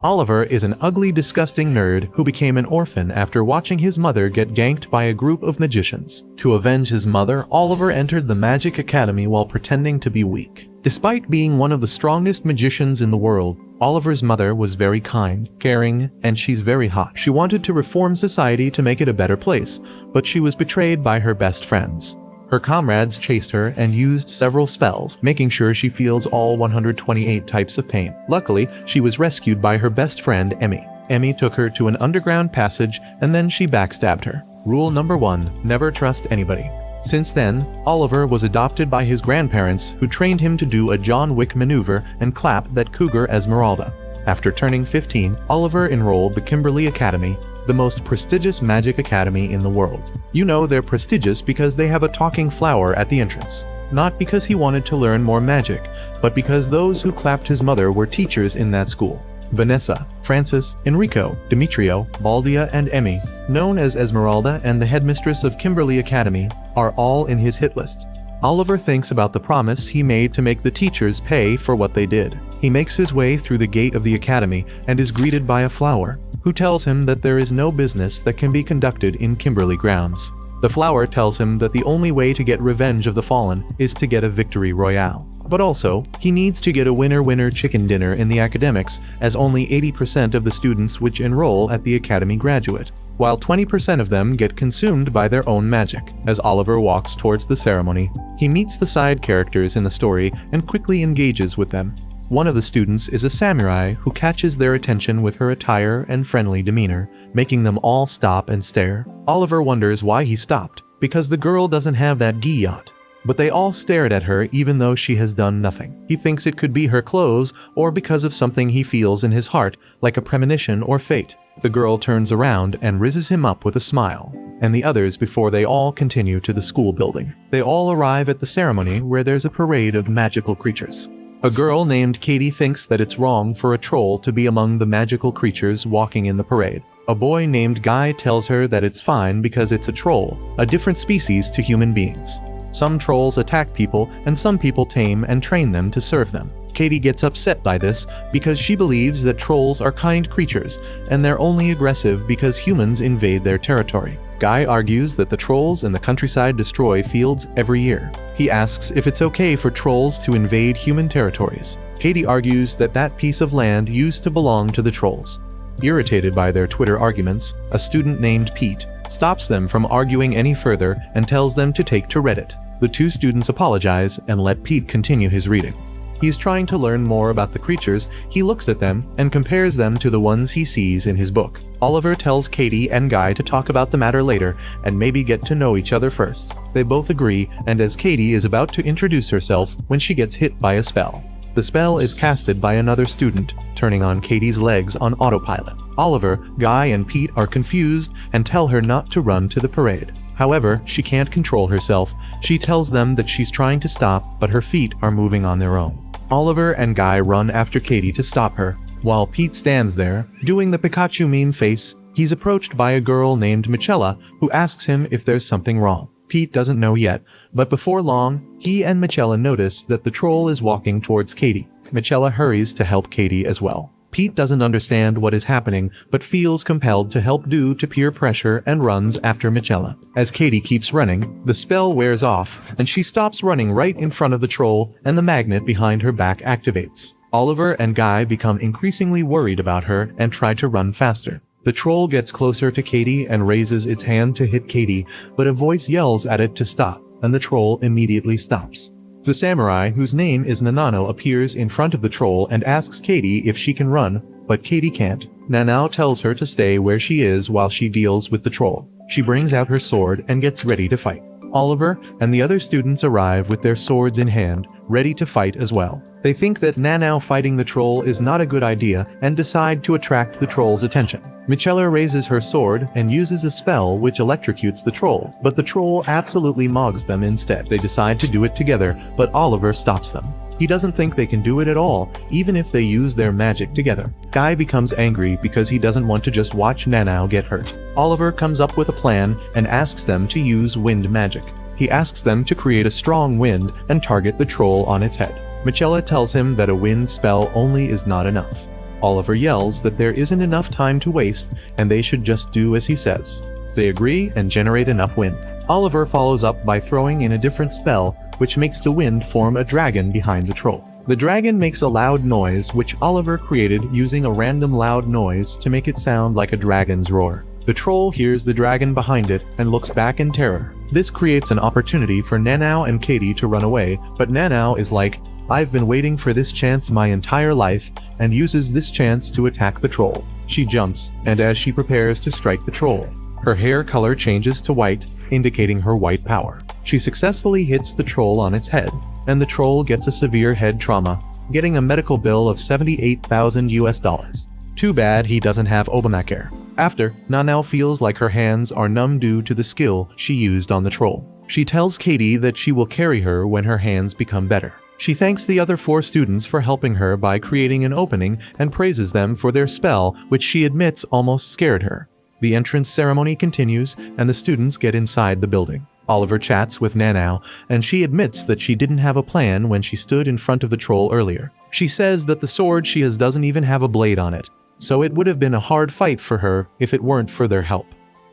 Oliver is an ugly, disgusting nerd who became an orphan after watching his mother get ganked by a group of magicians. To avenge his mother, Oliver entered the Magic Academy while pretending to be weak. Despite being one of the strongest magicians in the world, Oliver's mother was very kind, caring, and she's very hot. She wanted to reform society to make it a better place, but she was betrayed by her best friends. Her comrades chased her and used several spells, making sure she feels all 128 types of pain. Luckily, she was rescued by her best friend, Emmy. Emmy took her to an underground passage and then she backstabbed her. Rule number 1: never trust anybody. Since then, Oliver was adopted by his grandparents, who trained him to do a John Wick maneuver and clap that cougar Esmeralda. After turning 15, Oliver enrolled the Kimberly Academy, the most prestigious magic academy in the world. You know they're prestigious because they have a talking flower at the entrance. Not because he wanted to learn more magic, but because those who clapped his mother were teachers in that school. Vanessa, Francis, Enrico, Demetrio, Baldia, and Emmy, known as Esmeralda and the headmistress of Kimberly Academy, are all in his hit list. Oliver thinks about the promise he made to make the teachers pay for what they did. He makes his way through the gate of the academy and is greeted by a flower, who tells him that there is no business that can be conducted in Kimberly grounds. The flower tells him that the only way to get revenge of the fallen is to get a victory royale. But also, he needs to get a winner-winner chicken dinner in the academics, as only 80% of the students which enroll at the academy graduate, while 20% of them get consumed by their own magic. As Oliver walks towards the ceremony, he meets the side characters in the story and quickly engages with them. One of the students is a samurai who catches their attention with her attire and friendly demeanor, making them all stop and stare. Oliver wonders why he stopped, because the girl doesn't have that gi yacht. But they all stared at her even though she has done nothing. He thinks it could be her clothes or because of something he feels in his heart, like a premonition or fate. The girl turns around and rizzes him up with a smile, and the others before they all continue to the school building. They all arrive at the ceremony where there's a parade of magical creatures. A girl named Katie thinks that it's wrong for a troll to be among the magical creatures walking in the parade. A boy named Guy tells her that it's fine because it's a troll, a different species to human beings. Some trolls attack people and some people tame and train them to serve them. Katie gets upset by this because she believes that trolls are kind creatures and they're only aggressive because humans invade their territory. Guy argues that the trolls in the countryside destroy fields every year. He asks if it's okay for trolls to invade human territories. Katie argues that that piece of land used to belong to the trolls. Irritated by their Twitter arguments, a student named Pete stops them from arguing any further and tells them to take to Reddit. The two students apologize and let Pete continue his reading. He's trying to learn more about the creatures. He looks at them and compares them to the ones he sees in his book. Oliver tells Katie and Guy to talk about the matter later and maybe get to know each other first. They both agree, and as Katie is about to introduce herself when she gets hit by a spell. The spell is casted by another student, turning on Katie's legs on autopilot. Oliver, Guy, and Pete are confused and tell her not to run to the parade. However, she can't control herself. She tells them that she's trying to stop, but her feet are moving on their own. Oliver and Guy run after Katie to stop her. While Pete stands there, doing the Pikachu meme face, he's approached by a girl named Michela who asks him if there's something wrong. Pete doesn't know yet, but before long, he and Michela notice that the troll is walking towards Katie. Michela hurries to help Katie as well. Pete doesn't understand what is happening, but feels compelled to help due to peer pressure and runs after Michela. As Katie keeps running, the spell wears off, and she stops running right in front of the troll, and the magnet behind her back activates. Oliver and Guy become increasingly worried about her and try to run faster. The troll gets closer to Katie and raises its hand to hit Katie, but a voice yells at it to stop, and the troll immediately stops. The samurai, whose name is Nanao, appears in front of the troll and asks Katie if she can run, but Katie can't. Nanao tells her to stay where she is while she deals with the troll. She brings out her sword and gets ready to fight. Oliver and the other students arrive with their swords in hand, ready to fight as well. They think that Nanao fighting the troll is not a good idea and decide to attract the troll's attention. Michela raises her sword and uses a spell which electrocutes the troll, but the troll absolutely mogs them instead. They decide to do it together, but Oliver stops them. He doesn't think they can do it at all, even if they use their magic together. Guy becomes angry because he doesn't want to just watch Nanao get hurt. Oliver comes up with a plan and asks them to use wind magic. He asks them to create a strong wind and target the troll on its head. Michela tells him that a wind spell only is not enough. Oliver yells that there isn't enough time to waste and they should just do as he says. They agree and generate enough wind. Oliver follows up by throwing in a different spell, which makes the wind form a dragon behind the troll. The dragon makes a loud noise, which Oliver created using a random loud noise to make it sound like a dragon's roar. The troll hears the dragon behind it and looks back in terror. This creates an opportunity for Nanao and Katie to run away, but Nanao is like, "I've been waiting for this chance my entire life," and uses this chance to attack the troll. She jumps, and as she prepares to strike the troll, her hair color changes to white, indicating her white power. She successfully hits the troll on its head, and the troll gets a severe head trauma, getting a medical bill of $78,000. Too bad he doesn't have Obamacare. After, Nanao feels like her hands are numb due to the skill she used on the troll. She tells Katie that she will carry her when her hands become better. She thanks the other 4 students for helping her by creating an opening and praises them for their spell, which she admits almost scared her. The entrance ceremony continues, and the students get inside the building. Oliver chats with Nanao, and she admits that she didn't have a plan when she stood in front of the troll earlier. She says that the sword she has doesn't even have a blade on it, so it would have been a hard fight for her if it weren't for their help.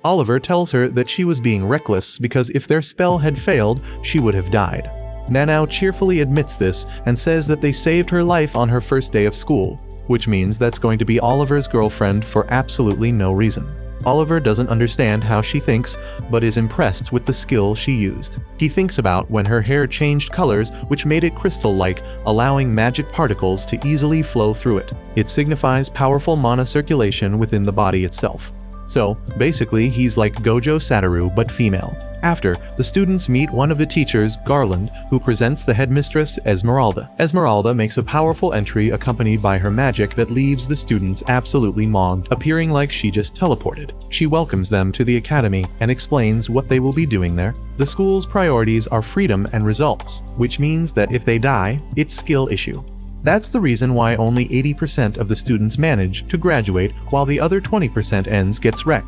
Oliver tells her that she was being reckless because if their spell had failed, she would have died. Nanao cheerfully admits this and says that they saved her life on her first day of school, which means that's going to be Oliver's girlfriend for absolutely no reason. Oliver doesn't understand how she thinks, but is impressed with the skill she used. He thinks about when her hair changed colors, which made it crystal-like, allowing magic particles to easily flow through it. It signifies powerful mana circulation within the body itself. So, basically, he's like Gojo Satoru but female. After, the students meet one of the teachers, Garland, who presents the headmistress, Esmeralda. Esmeralda makes a powerful entry accompanied by her magic that leaves the students absolutely mogged, appearing like she just teleported. She welcomes them to the academy and explains what they will be doing there. The school's priorities are freedom and results, which means that if they die, it's skill issue. That's the reason why only 80% of the students manage to graduate while the other 20% gets wrecked.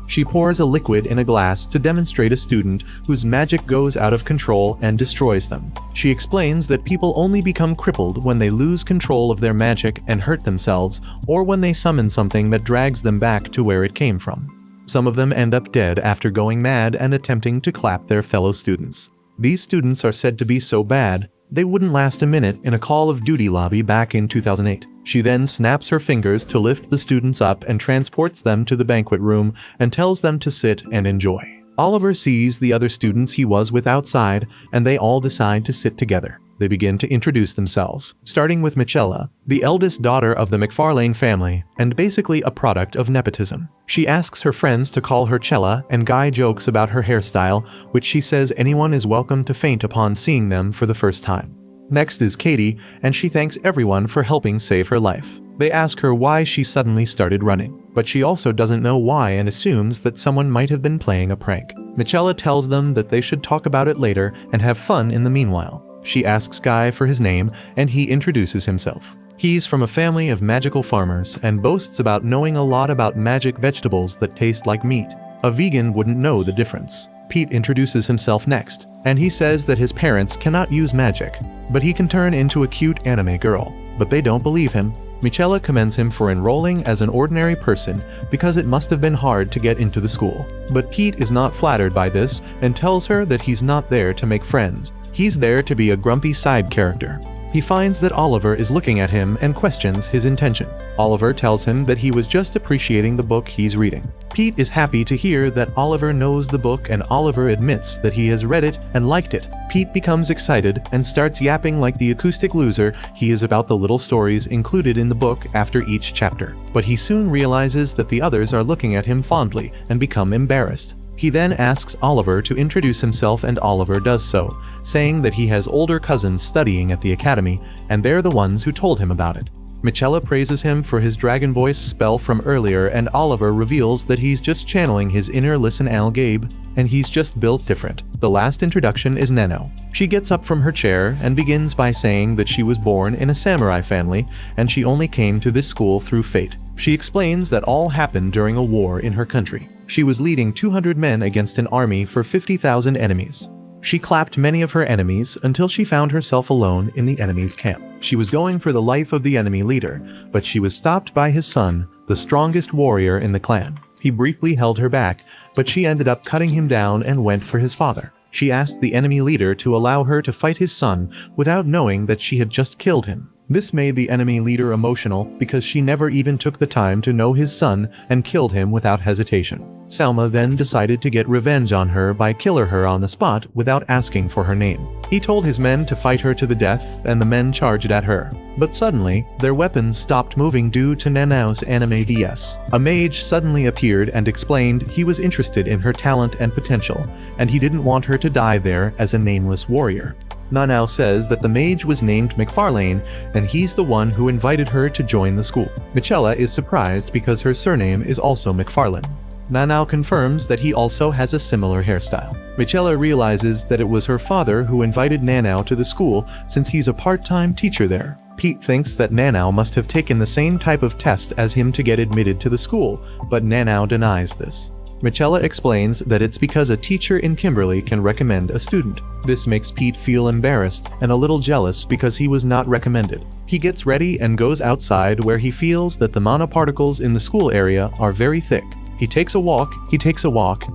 She pours a liquid in a glass to demonstrate a student whose magic goes out of control and destroys them. She explains that people only become crippled when they lose control of their magic and hurt themselves, or when they summon something that drags them back to where it came from. Some of them end up dead after going mad and attempting to clap their fellow students. These students are said to be so bad, they wouldn't last a minute in a Call of Duty lobby back in 2008. She then snaps her fingers to lift the students up and transports them to the banquet room and tells them to sit and enjoy. Oliver sees the other students he was with outside, and they all decide to sit together. They begin to introduce themselves, starting with Michella, the eldest daughter of the McFarlane family, and basically a product of nepotism. She asks her friends to call her Chella, and Guy jokes about her hairstyle, which she says anyone is welcome to faint upon seeing them for the first time. Next is Katie, and she thanks everyone for helping save her life. They ask her why she suddenly started running, but she also doesn't know why and assumes that someone might have been playing a prank. Michella tells them that they should talk about it later and have fun in the meanwhile. She asks Guy for his name, and he introduces himself. He's from a family of magical farmers and boasts about knowing a lot about magic vegetables that taste like meat. A vegan wouldn't know the difference. Pete introduces himself next, and he says that his parents cannot use magic, but he can turn into a cute anime girl. But they don't believe him. Michella commends him for enrolling as an ordinary person because it must have been hard to get into the school. But Pete is not flattered by this and tells her that he's not there to make friends. He's there to be a grumpy side character. He finds that Oliver is looking at him and questions his intention. Oliver tells him that he was just appreciating the book he's reading. Pete is happy to hear that Oliver knows the book, and Oliver admits that he has read it and liked it. Pete becomes excited and starts yapping like the acoustic loser he is about the little stories included in the book after each chapter. But he soon realizes that the others are looking at him fondly and become embarrassed. He then asks Oliver to introduce himself, and Oliver does so, saying that he has older cousins studying at the academy, and they're the ones who told him about it. Michella praises him for his dragon voice spell from earlier, and Oliver reveals that he's just channeling his inner Listen Al Gabe, and he's just built different. The last introduction is Neno. She gets up from her chair and begins by saying that she was born in a samurai family, and she only came to this school through fate. She explains that all happened during a war in her country. She was leading 200 men against an army for 50,000 enemies. She clapped many of her enemies until she found herself alone in the enemy's camp. She was going for the life of the enemy leader, but she was stopped by his son, the strongest warrior in the clan. He briefly held her back, but she ended up cutting him down and went for his father. She asked the enemy leader to allow her to fight his son without knowing that she had just killed him. This made the enemy leader emotional because she never even took the time to know his son and killed him without hesitation. Selma then decided to get revenge on her by killing her on the spot witut asking for her name. He told his men to fight her to the death, and the men charged at her. But suddenly, their weapons stopped moving due to Nanao's anime DS. A mage suddenly appeared and explained he was interested in her talent and potential, and he didn't want her to die there as a nameless warrior. Nanao says that the mage was named McFarlane, and he's the one who invited her to join the school. Michella is surprised because her surname is also McFarlane. Nanao confirms that he also has a similar hairstyle. Michella realizes that it was her father who invited Nanao to the school since he's a part-time teacher there. Pete thinks that Nanao must have taken the same type of test as him to get admitted to the school, but Nanao denies this. Michella explains that it's because a teacher in Kimberly can recommend a student. This makes Pete feel embarrassed and a little jealous because he was not recommended. He gets ready and goes outside where he feels that the monoparticles in the school area are very thick. He takes a walk,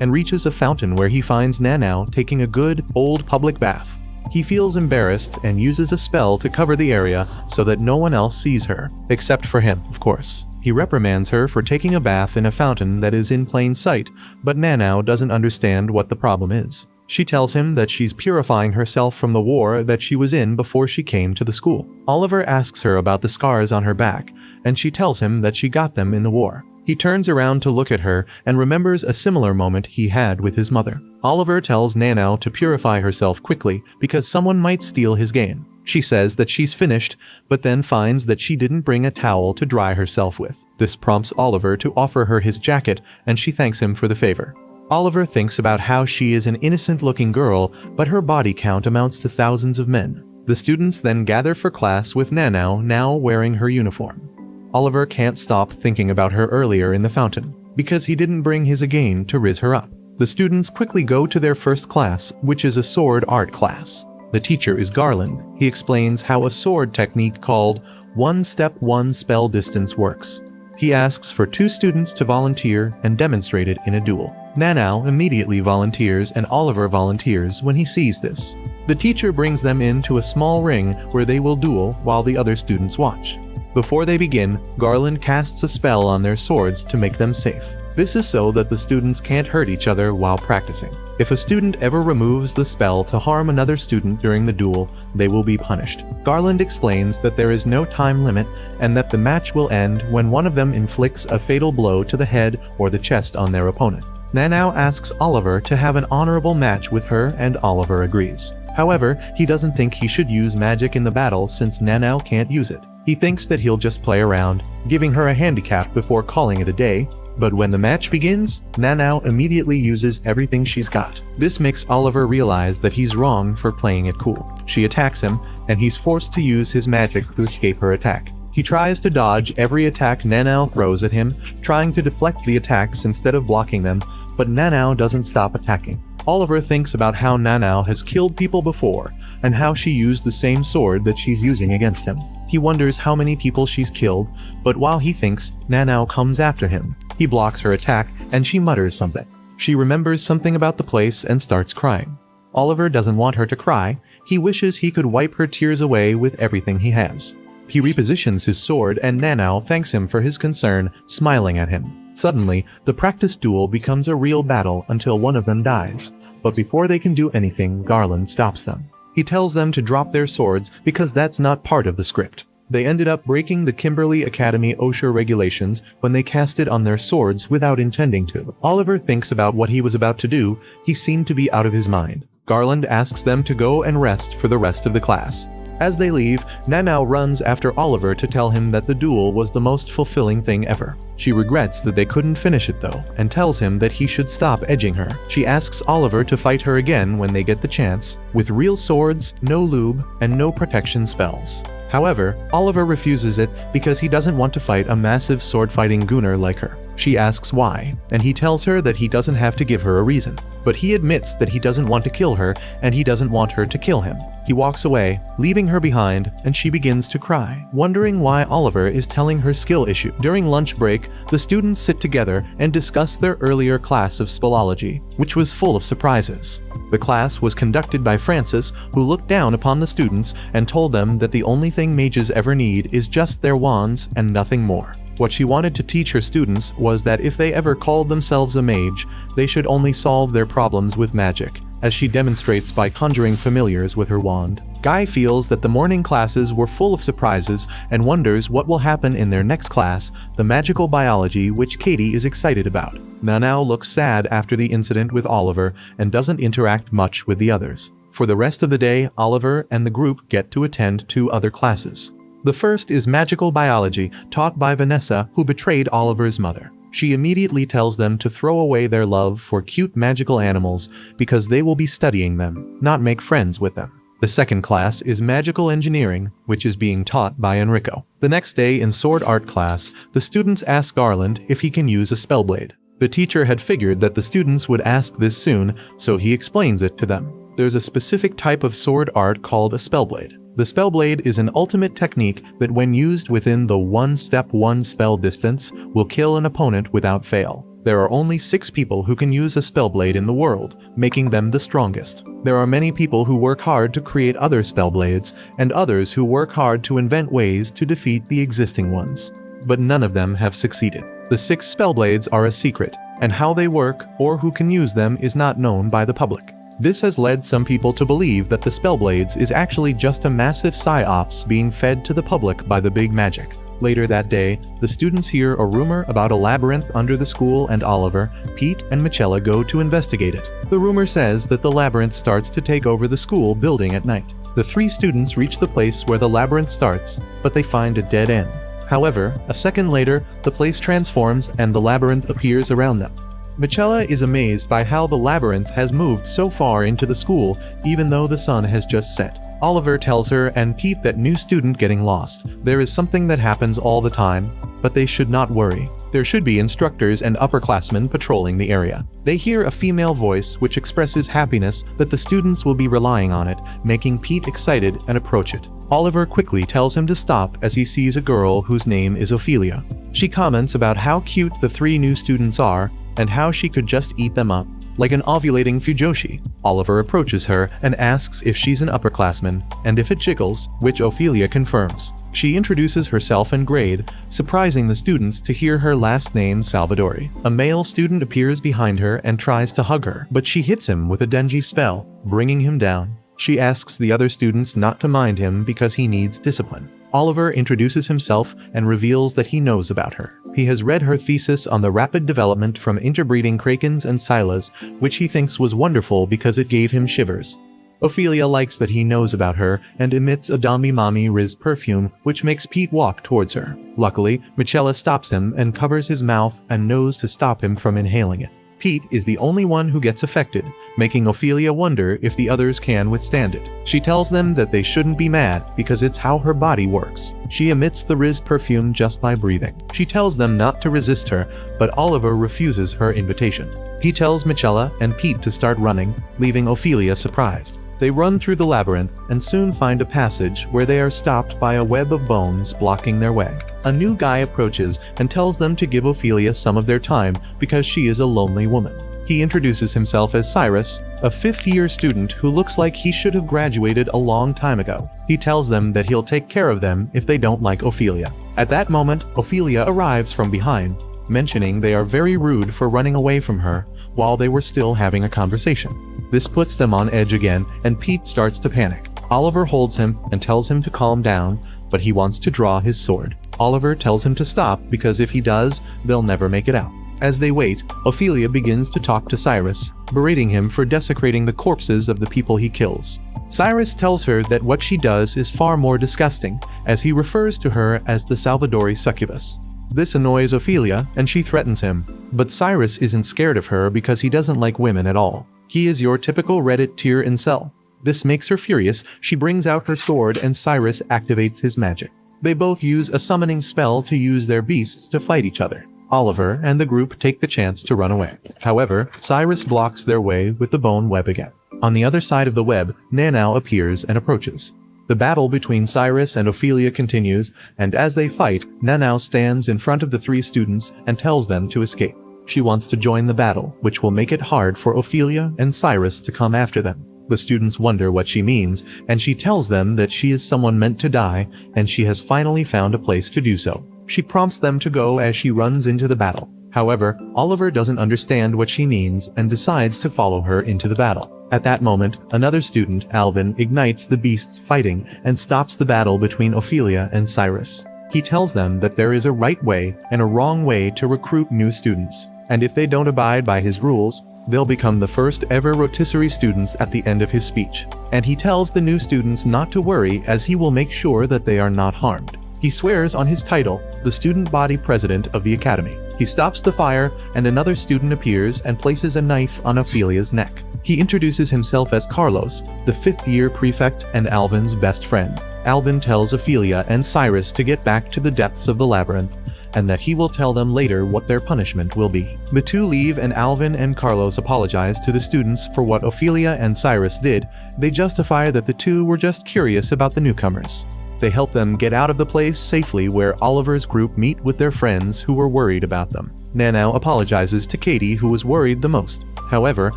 and reaches a fountain where he finds Nanao taking a good, old public bath. He feels embarrassed and uses a spell to cover the area so that no one else sees her, except for him, of course. He reprimands her for taking a bath in a fountain that is in plain sight, but Nanao doesn't understand what the problem is. She tells him that she's purifying herself from the war that she was in before she came to the school. Oliver asks her about the scars on her back, and she tells him that she got them in the war. He turns around to look at her and remembers a similar moment he had with his mother. Oliver tells Nanao to purify herself quickly because someone might steal his game. She says that she's finished, but then finds that she didn't bring a towel to dry herself with. This prompts Oliver to offer her his jacket, and she thanks him for the favor. Oliver thinks about how she is an innocent-looking girl, but her body count amounts to thousands of men. The students then gather for class with Nanao now wearing her uniform. Oliver can't stop thinking about her earlier in the fountain, because he didn't bring his again to riz her up. The students quickly go to their first class, which is a sword art class. The teacher is Garland. He explains how a sword technique called one-step one spell distance works. He asks for 2 students to volunteer and demonstrate it in a duel. Nanao immediately volunteers and Oliver volunteers when he sees this. The teacher brings them into a small ring where they will duel while the other students watch. Before they begin, Garland casts a spell on their swords to make them safe. This is so that the students can't hurt each other while practicing. If a student ever removes the spell to harm another student during the duel, they will be punished. Garland explains that there is no time limit and that the match will end when one of them inflicts a fatal blow to the head or the chest on their opponent. Nanao asks Oliver to have an honorable match with her, and Oliver agrees. However, he doesn't think he should use magic in the battle since Nanao can't use it. He thinks that he'll just play around, giving her a handicap before calling it a day, but when the match begins, Nanao immediately uses everything she's got. This makes Oliver realize that he's wrong for playing it cool. She attacks him, and he's forced to use his magic to escape her attack. He tries to dodge every attack Nanao throws at him, trying to deflect the attacks instead of blocking them, but Nanao doesn't stop attacking. Oliver thinks about how Nanao has killed people before, and how she used the same sword that she's using against him. He wonders how many people she's killed, but while he thinks, Nanao comes after him. He blocks her attack, and she mutters something. She remembers something about the place and starts crying. Oliver doesn't want her to cry. He wishes he could wipe her tears away with everything he has. He repositions his sword, and Nanao thanks him for his concern, smiling at him. Suddenly, the practice duel becomes a real battle until one of them dies. But before they can do anything, Garland stops them. He tells them to drop their swords because that's not part of the script. They ended up breaking the Kimberly Academy OSHA regulations when they cast it on their swords without intending to. Oliver thinks about what he was about to do. He seemed to be out of his mind. Garland asks them to go and rest for the rest of the class. As they leave, Nanao runs after Oliver to tell him that the duel was the most fulfilling thing ever. She regrets that they couldn't finish it though, and tells him that he should stop edging her. She asks Oliver to fight her again when they get the chance, with real swords, no lube, and no protection spells. However, Oliver refuses it because he doesn't want to fight a massive sword-fighting gooner like her. She asks why, and he tells her that he doesn't have to give her a reason. But he admits that he doesn't want to kill her, and he doesn't want her to kill him. He walks away, leaving her behind, and she begins to cry, wondering why Oliver is telling her skill issue. During lunch break, the students sit together and discuss their earlier class of spellology, which was full of surprises. The class was conducted by Francis, who looked down upon the students and told them that the only thing mages ever need is just their wands and nothing more. What she wanted to teach her students was that if they ever called themselves a mage, they should only solve their problems with magic, as she demonstrates by conjuring familiars with her wand. Guy feels that the morning classes were full of surprises and wonders what will happen in their next class, the magical biology, which Katie is excited about. Nana looks sad after the incident with Oliver and doesn't interact much with the others. For the rest of the day, Oliver and the group get to attend 2 other classes. The first is magical biology, taught by Vanessa, who betrayed Oliver's mother. She immediately tells them to throw away their love for cute magical animals because they will be studying them, not make friends with them. The second class is magical engineering, which is being taught by Enrico. The next day in sword art class, the students ask Garland if he can use a spellblade. The teacher had figured that the students would ask this soon, so he explains it to them. There's a specific type of sword art called a spellblade. The spellblade is an ultimate technique that, when used within the 1 spell distance, will kill an opponent without fail. There are only 6 people who can use a spellblade in the world, making them the strongest. There are many people who work hard to create other spellblades, and others who work hard to invent ways to defeat the existing ones. But none of them have succeeded. The 6 spellblades are a secret, and how they work or who can use them is not known by the public. This has led some people to believe that the Spellblades is actually just a massive psyops being fed to the public by the big magic. Later that day, the students hear a rumor about a labyrinth under the school, and Oliver, Pete, and Michella go to investigate it. The rumor says that the labyrinth starts to take over the school building at night. The 3 students reach the place where the labyrinth starts, but they find a dead end. However, a second later, the place transforms and the labyrinth appears around them. Michella is amazed by how the labyrinth has moved so far into the school, even though the sun has just set. Oliver tells her and Pete that new student getting lost. There is something that happens all the time, but they should not worry. There should be instructors and upperclassmen patrolling the area. They hear a female voice which expresses happiness that the students will be relying on it, making Pete excited and approach it. Oliver quickly tells him to stop as he sees a girl whose name is Ophelia. She comments about how cute the 3 new students are, and how she could just eat them up, like an ovulating Fujoshi. Oliver approaches her and asks if she's an upperclassman, and if it jiggles, which Ophelia confirms. She introduces herself and grade, surprising the students to hear her last name Salvadori. A male student appears behind her and tries to hug her, but she hits him with a Denji spell, bringing him down. She asks the other students not to mind him because he needs discipline. Oliver introduces himself and reveals that he knows about her. He has read her thesis on the rapid development from interbreeding krakens and Silas, which he thinks was wonderful because it gave him shivers. Ophelia likes that he knows about her and emits a Dami Mami Riz perfume, which makes Pete walk towards her. Luckily, Michella stops him and covers his mouth and nose to stop him from inhaling it. Pete is the only one who gets affected, making Ophelia wonder if the others can withstand it. She tells them that they shouldn't be mad because it's how her body works. She emits the Riz perfume just by breathing. She tells them not to resist her, but Oliver refuses her invitation. He tells Michella and Pete to start running, leaving Ophelia surprised. They run through the labyrinth and soon find a passage where they are stopped by a web of bones blocking their way. A new guy approaches and tells them to give Ophelia some of their time because she is a lonely woman. He introduces himself as Cyrus, a 5th-year student who looks like he should have graduated a long time ago. He tells them that he'll take care of them if they don't like Ophelia. At that moment, Ophelia arrives from behind, mentioning they are very rude for running away from her while they were still having a conversation. This puts them on edge again, and Pete starts to panic. Oliver holds him and tells him to calm down, but he wants to draw his sword. Oliver tells him to stop because if he does, they'll never make it out. As they wait, Ophelia begins to talk to Cyrus, berating him for desecrating the corpses of the people he kills. Cyrus tells her that what she does is far more disgusting, as he refers to her as the Salvadori succubus. This annoys Ophelia, and she threatens him. But Cyrus isn't scared of her because he doesn't like women at all. He is your typical Reddit tier incel. This makes her furious. She brings out her sword and Cyrus activates his magic. They both use a summoning spell to use their beasts to fight each other. Oliver and the group take the chance to run away. However, Cyrus blocks their way with the bone web again. On the other side of the web, Nanao appears and approaches. The battle between Cyrus and Ophelia continues, and as they fight, Nanao stands in front of the three students and tells them to escape. She wants to join the battle, which will make it hard for Ophelia and Cyrus to come after them. The students wonder what she means, and she tells them that she is someone meant to die, and she has finally found a place to do so. She prompts them to go as she runs into the battle. However, Oliver doesn't understand what she means and decides to follow her into the battle. At that moment, another student, Alvin, ignites the beasts fighting and stops the battle between Ophelia and Cyrus. He tells them that there is a right way and a wrong way to recruit new students, and if they don't abide by his rules, they'll become the first ever rotisserie students at the end of his speech. And he tells the new students not to worry, as he will make sure that they are not harmed. He swears on his title, the student body president of the academy. He stops the fire, and another student appears and places a knife on Ophelia's neck. He introduces himself as Carlos, the fifth-year prefect and Alvin's best friend. Alvin tells Ophelia and Cyrus to get back to the depths of the labyrinth, and that he will tell them later what their punishment will be. The two leave, and Alvin and Carlos apologize to the students for what Ophelia and Cyrus did. They justify that the two were just curious about the newcomers. They help them get out of the place safely, where Oliver's group meet with their friends who were worried about them. Nanao apologizes to Katie, who was worried the most. However,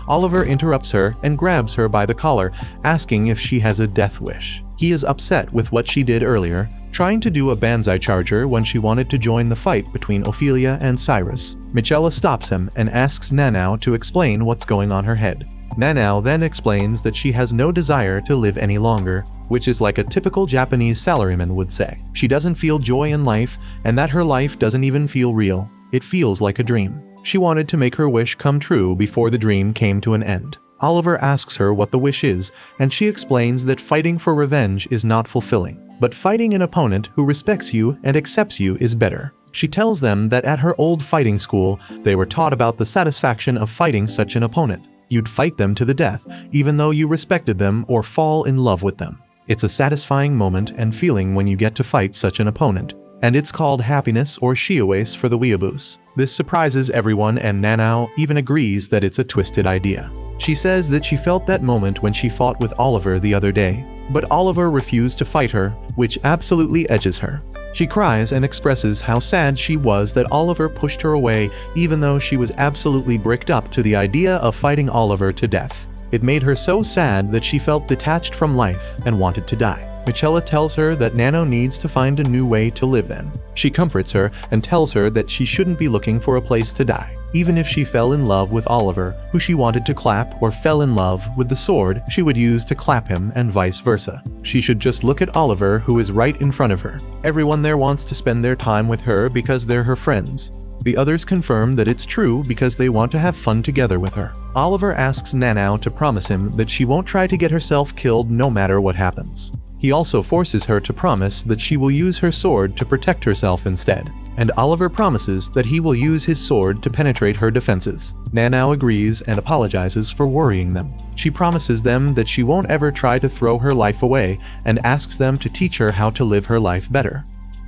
Oliver interrupts her and grabs her by the collar, asking if she has a death wish. He is upset with what she did earlier, trying to do a banzai charger when she wanted to join the fight between Ophelia and Cyrus. Michela stops him and asks Nanao to explain what's going on her head. Nanao then explains that she has no desire to live any longer, which is like a typical Japanese salaryman would say. She doesn't feel joy in life, and that her life doesn't even feel real. It feels like a dream. She wanted to make her wish come true before the dream came to an end. Oliver asks her what the wish is, and she explains that fighting for revenge is not fulfilling, but fighting an opponent who respects you and accepts you is better. She tells them that at her old fighting school, they were taught about the satisfaction of fighting such an opponent. You'd fight them to the death, even though you respected them or fall in love with them. It's a satisfying moment and feeling when you get to fight such an opponent, and it's called happiness or shiawase for the weeaboos. This surprises everyone, and Nanao even agrees that it's a twisted idea. She says that she felt that moment when she fought with Oliver the other day, but Oliver refused to fight her, which absolutely edges her. She cries and expresses how sad she was that Oliver pushed her away, even though she was absolutely bricked up to the idea of fighting Oliver to death. It made her so sad that she felt detached from life and wanted to die. Michela tells her that Nanao needs to find a new way to live then. She comforts her and tells her that she shouldn't be looking for a place to die. Even if she fell in love with Oliver, who she wanted to clap, or fell in love with the sword she would use to clap him, and vice versa. She should just look at Oliver, who is right in front of her. Everyone there wants to spend their time with her because they're her friends. The others confirm that it's true because they want to have fun together with her. Oliver asks Nanao to promise him that she won't try to get herself killed no matter what happens. He also forces her to promise that she will use her sword to protect herself instead, and Oliver promises that he will use his sword to penetrate her defenses. Nanao agrees and apologizes for worrying them. She promises them that she won't ever try to throw her life away, and asks them to teach her how to live her life better.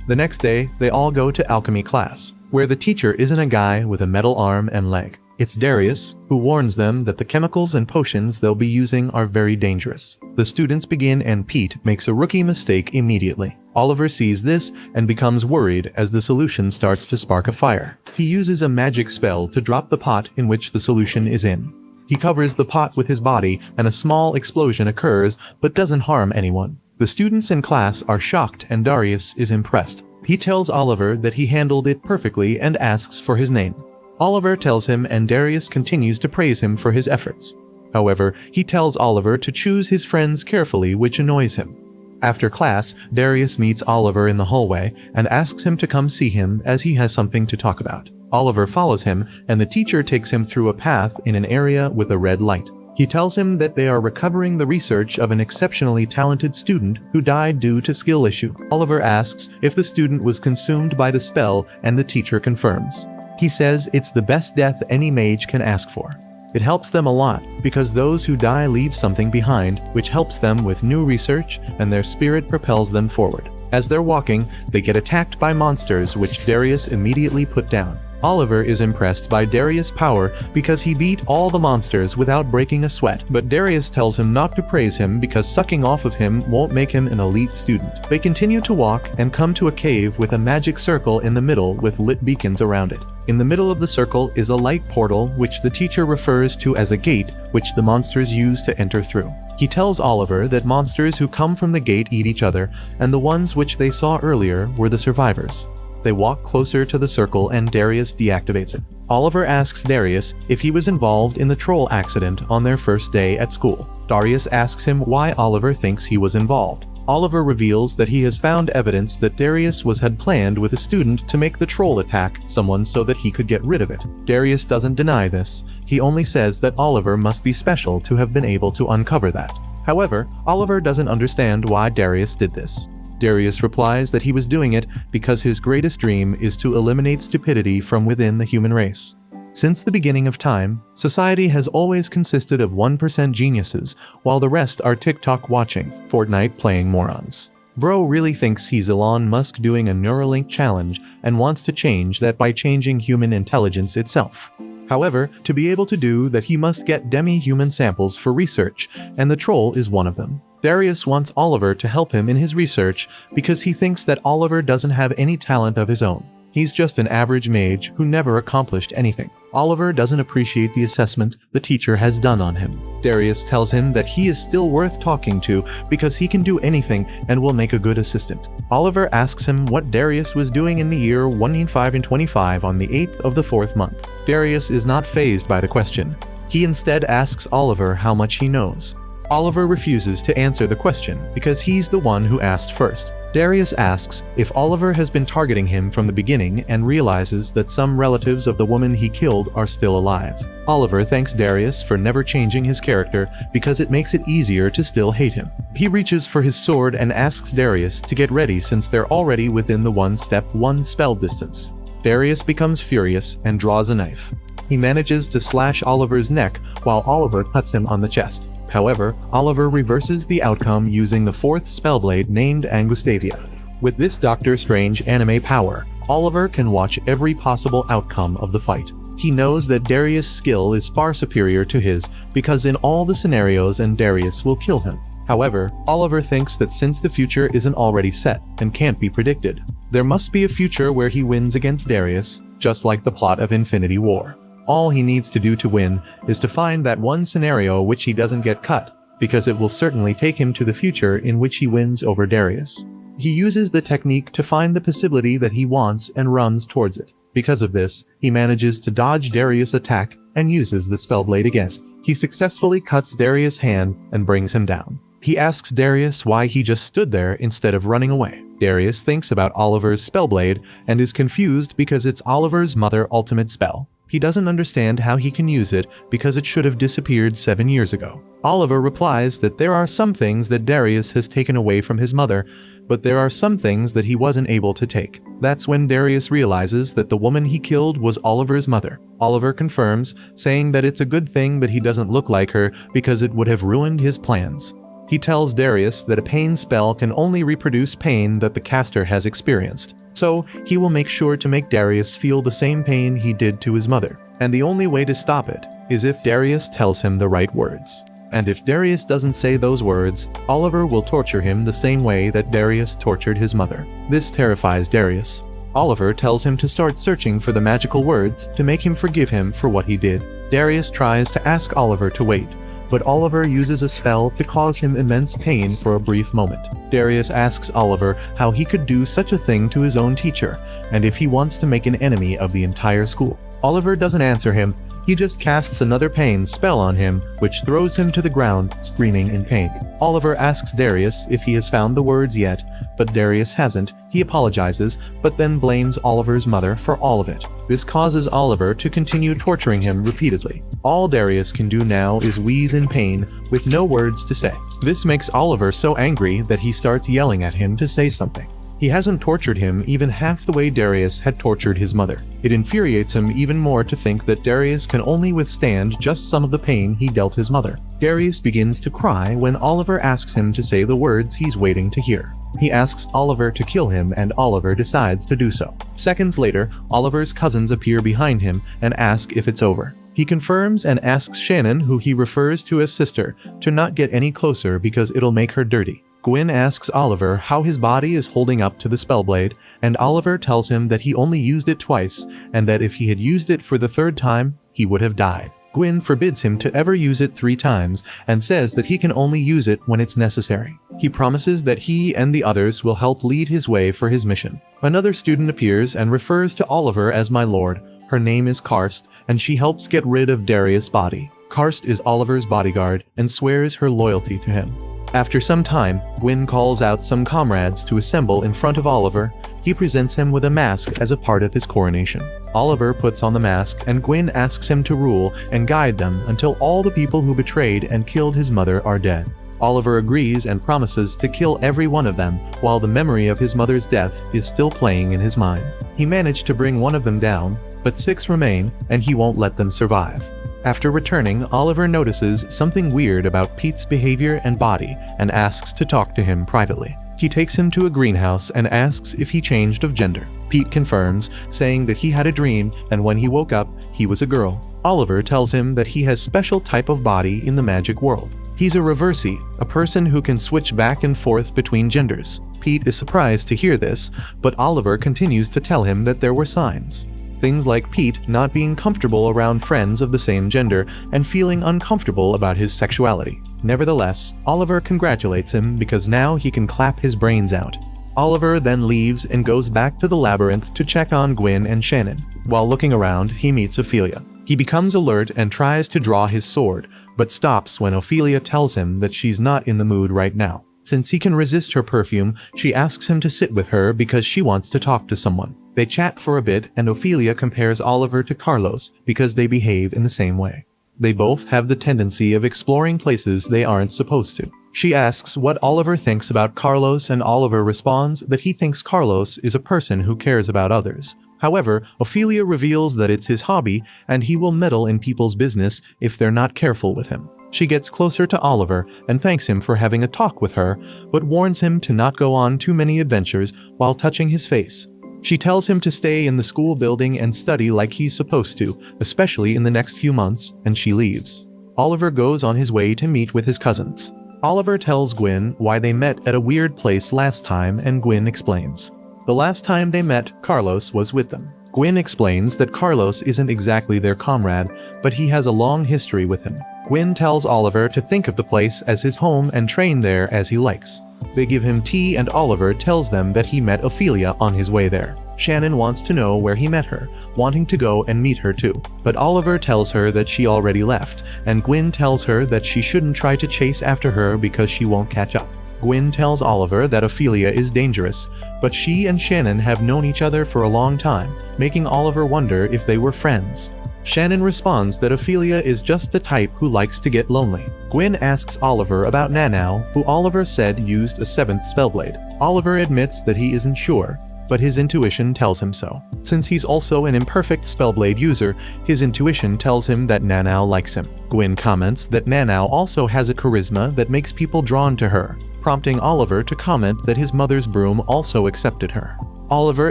The next day, they all go to alchemy class, where the teacher isn't a guy with a metal arm and leg. It's Darius, who warns them that the chemicals and potions they'll be using are very dangerous. The students begin, and Pete makes a rookie mistake immediately. Oliver sees this and becomes worried as the solution starts to spark a fire. He uses a magic spell to drop the pot in which the solution is in. He covers the pot with his body, and a small explosion occurs but doesn't harm anyone. The students in class are shocked, and Darius is impressed. He tells Oliver that he handled it perfectly and asks for his name. Oliver tells him, and Darius continues to praise him for his efforts. However, he tells Oliver to choose his friends carefully, which annoys him. After class, Darius meets Oliver in the hallway and asks him to come see him as he has something to talk about. Oliver follows him, and the teacher takes him through a path in an area with a red light. He tells him that they are recovering the research of an exceptionally talented student who died due to skill issue. Oliver asks if the student was consumed by the spell, and the teacher confirms. He says it's the best death any mage can ask for. It helps them a lot, because those who die leave something behind, which helps them with new research, and their spirit propels them forward. As they're walking, they get attacked by monsters, which Darius immediately put down. Oliver is impressed by Darius' power because he beat all the monsters without breaking a sweat, but Darius tells him not to praise him because sucking off of him won't make him an elite student. They continue to walk and come to a cave with a magic circle in the middle with lit beacons around it. In the middle of the circle is a light portal which the teacher refers to as a gate which the monsters use to enter through. He tells Oliver that monsters who come from the gate eat each other, and the ones which they saw earlier were the survivors. They walk closer to the circle and Darius deactivates it. Oliver asks Darius if he was involved in the troll accident on their first day at school. Darius asks him why Oliver thinks he was involved. Oliver reveals that he has found evidence that Darius had planned with a student to make the troll attack someone so that he could get rid of it. Darius doesn't deny this. He only says that Oliver must be special to have been able to uncover that. However, Oliver doesn't understand why Darius did this. Darius replies that he was doing it because his greatest dream is to eliminate stupidity from within the human race. Since the beginning of time, society has always consisted of 1% geniuses, while the rest are TikTok watching, Fortnite playing morons. Bro really thinks he's Elon Musk doing a Neuralink challenge and wants to change that by changing human intelligence itself. However, to be able to do that he must get demi-human samples for research, and the troll is one of them. Darius wants Oliver to help him in his research because he thinks that Oliver doesn't have any talent of his own. He's just an average mage who never accomplished anything. Oliver doesn't appreciate the assessment the teacher has done on him. Darius tells him that he is still worth talking to because he can do anything and will make a good assistant. Oliver asks him what Darius was doing in the year 1525 on the 8th of the 4th month. Darius is not fazed by the question. He instead asks Oliver how much he knows. Oliver refuses to answer the question because he's the one who asked first. Darius asks if Oliver has been targeting him from the beginning and realizes that some relatives of the woman he killed are still alive. Oliver thanks Darius for never changing his character because it makes it easier to still hate him. He reaches for his sword and asks Darius to get ready since they're already within the 1 spell distance. Darius becomes furious and draws a knife. He manages to slash Oliver's neck while Oliver cuts him on the chest. However, Oliver reverses the outcome using the 4th spellblade named Angustavia. With this Doctor Strange anime power, Oliver can watch every possible outcome of the fight. He knows that Darius' skill is far superior to his because in all the scenarios Darius will kill him. However, Oliver thinks that since the future isn't already set and can't be predicted, there must be a future where he wins against Darius, just like the plot of Infinity War. All he needs to do to win is to find that one scenario which he doesn't get cut, because it will certainly take him to the future in which he wins over Darius. He uses the technique to find the possibility that he wants and runs towards it. Because of this, he manages to dodge Darius' attack and uses the spellblade again. He successfully cuts Darius' hand and brings him down. He asks Darius why he just stood there instead of running away. Darius thinks about Oliver's spellblade and is confused because it's Oliver's mother ultimate spell. He doesn't understand how he can use it because it should have disappeared 7 years ago. Oliver replies that there are some things that Darius has taken away from his mother, but there are some things that he wasn't able to take. That's when Darius realizes that the woman he killed was Oliver's mother. Oliver confirms, saying that it's a good thing that he doesn't look like her because it would have ruined his plans. He tells Darius that a pain spell can only reproduce pain that the caster has experienced. So, he will make sure to make Darius feel the same pain he did to his mother. And the only way to stop it is if Darius tells him the right words. And if Darius doesn't say those words, Oliver will torture him the same way that Darius tortured his mother. This terrifies Darius. Oliver tells him to start searching for the magical words to make him forgive him for what he did. Darius tries to ask Oliver to wait, but Oliver uses a spell to cause him immense pain for a brief moment. Darius asks Oliver how he could do such a thing to his own teacher, and if he wants to make an enemy of the entire school. Oliver doesn't answer him. He just casts another pain spell on him, which throws him to the ground, screaming in pain. Oliver asks Darius if he has found the words yet, but Darius hasn't. He apologizes, but then blames Oliver's mother for all of it. This causes Oliver to continue torturing him repeatedly. All Darius can do now is wheeze in pain, with no words to say. This makes Oliver so angry that he starts yelling at him to say something. He hasn't tortured him even half the way Darius had tortured his mother. It infuriates him even more to think that Darius can only withstand just some of the pain he dealt his mother. Darius begins to cry when Oliver asks him to say the words he's waiting to hear. He asks Oliver to kill him and Oliver decides to do so. Seconds later, Oliver's cousins appear behind him and ask if it's over. He confirms and asks Shannon, who he refers to as sister, to not get any closer because it'll make her dirty. Gwyn asks Oliver how his body is holding up to the Spellblade, and Oliver tells him that he only used it twice and that if he had used it for the third time, he would have died. Gwyn forbids him to ever use it 3 times and says that he can only use it when it's necessary. He promises that he and the others will help lead his way for his mission. Another student appears and refers to Oliver as my lord. Her name is Karst, and she helps get rid of Darius' body. Karst is Oliver's bodyguard and swears her loyalty to him. After some time, Gwyn calls out some comrades to assemble in front of Oliver. He presents him with a mask as a part of his coronation. Oliver puts on the mask and Gwyn asks him to rule and guide them until all the people who betrayed and killed his mother are dead. Oliver agrees and promises to kill every one of them while the memory of his mother's death is still playing in his mind. He managed to bring one of them down, but 6 remain and he won't let them survive. After returning, Oliver notices something weird about Pete's behavior and body and asks to talk to him privately. He takes him to a greenhouse and asks if he changed of gender. Pete confirms, saying that he had a dream and when he woke up, he was a girl. Oliver tells him that he has a special type of body in the magic world. He's a reversee, a person who can switch back and forth between genders. Pete is surprised to hear this, but Oliver continues to tell him that there were signs. Things like Pete not being comfortable around friends of the same gender and feeling uncomfortable about his sexuality. Nevertheless, Oliver congratulates him because now he can clap his brains out. Oliver then leaves and goes back to the labyrinth to check on Gwyn and Shannon. While looking around, he meets Ophelia. He becomes alert and tries to draw his sword, but stops when Ophelia tells him that she's not in the mood right now. Since he can resist her perfume, she asks him to sit with her because she wants to talk to someone. They chat for a bit and Ophelia compares Oliver to Carlos because they behave in the same way. They both have the tendency of exploring places they aren't supposed to. She asks what Oliver thinks about Carlos and Oliver responds that he thinks Carlos is a person who cares about others. However, Ophelia reveals that it's his hobby and he will meddle in people's business if they're not careful with him. She gets closer to Oliver and thanks him for having a talk with her, but warns him to not go on too many adventures while touching his face. She tells him to stay in the school building and study like he's supposed to, especially in the next few months, and she leaves. Oliver goes on his way to meet with his cousins. Oliver tells Gwyn why they met at a weird place last time and Gwyn explains. The last time they met, Carlos was with them. Gwyn explains that Carlos isn't exactly their comrade, but he has a long history with him. Gwyn tells Oliver to think of the place as his home and train there as he likes. They give him tea and Oliver tells them that he met Ophelia on his way there. Shannon wants to know where he met her, wanting to go and meet her too. But Oliver tells her that she already left, and Gwyn tells her that she shouldn't try to chase after her because she won't catch up. Gwyn tells Oliver that Ophelia is dangerous, but she and Shannon have known each other for a long time, making Oliver wonder if they were friends. Shannon responds that Ophelia is just the type who likes to get lonely. Gwyn asks Oliver about Nanau, who Oliver said used a 7th Spellblade. Oliver admits that he isn't sure, but his intuition tells him so. Since he's also an imperfect Spellblade user, his intuition tells him that Nanau likes him. Gwyn comments that Nanau also has a charisma that makes people drawn to her, prompting Oliver to comment that his mother's broom also accepted her. Oliver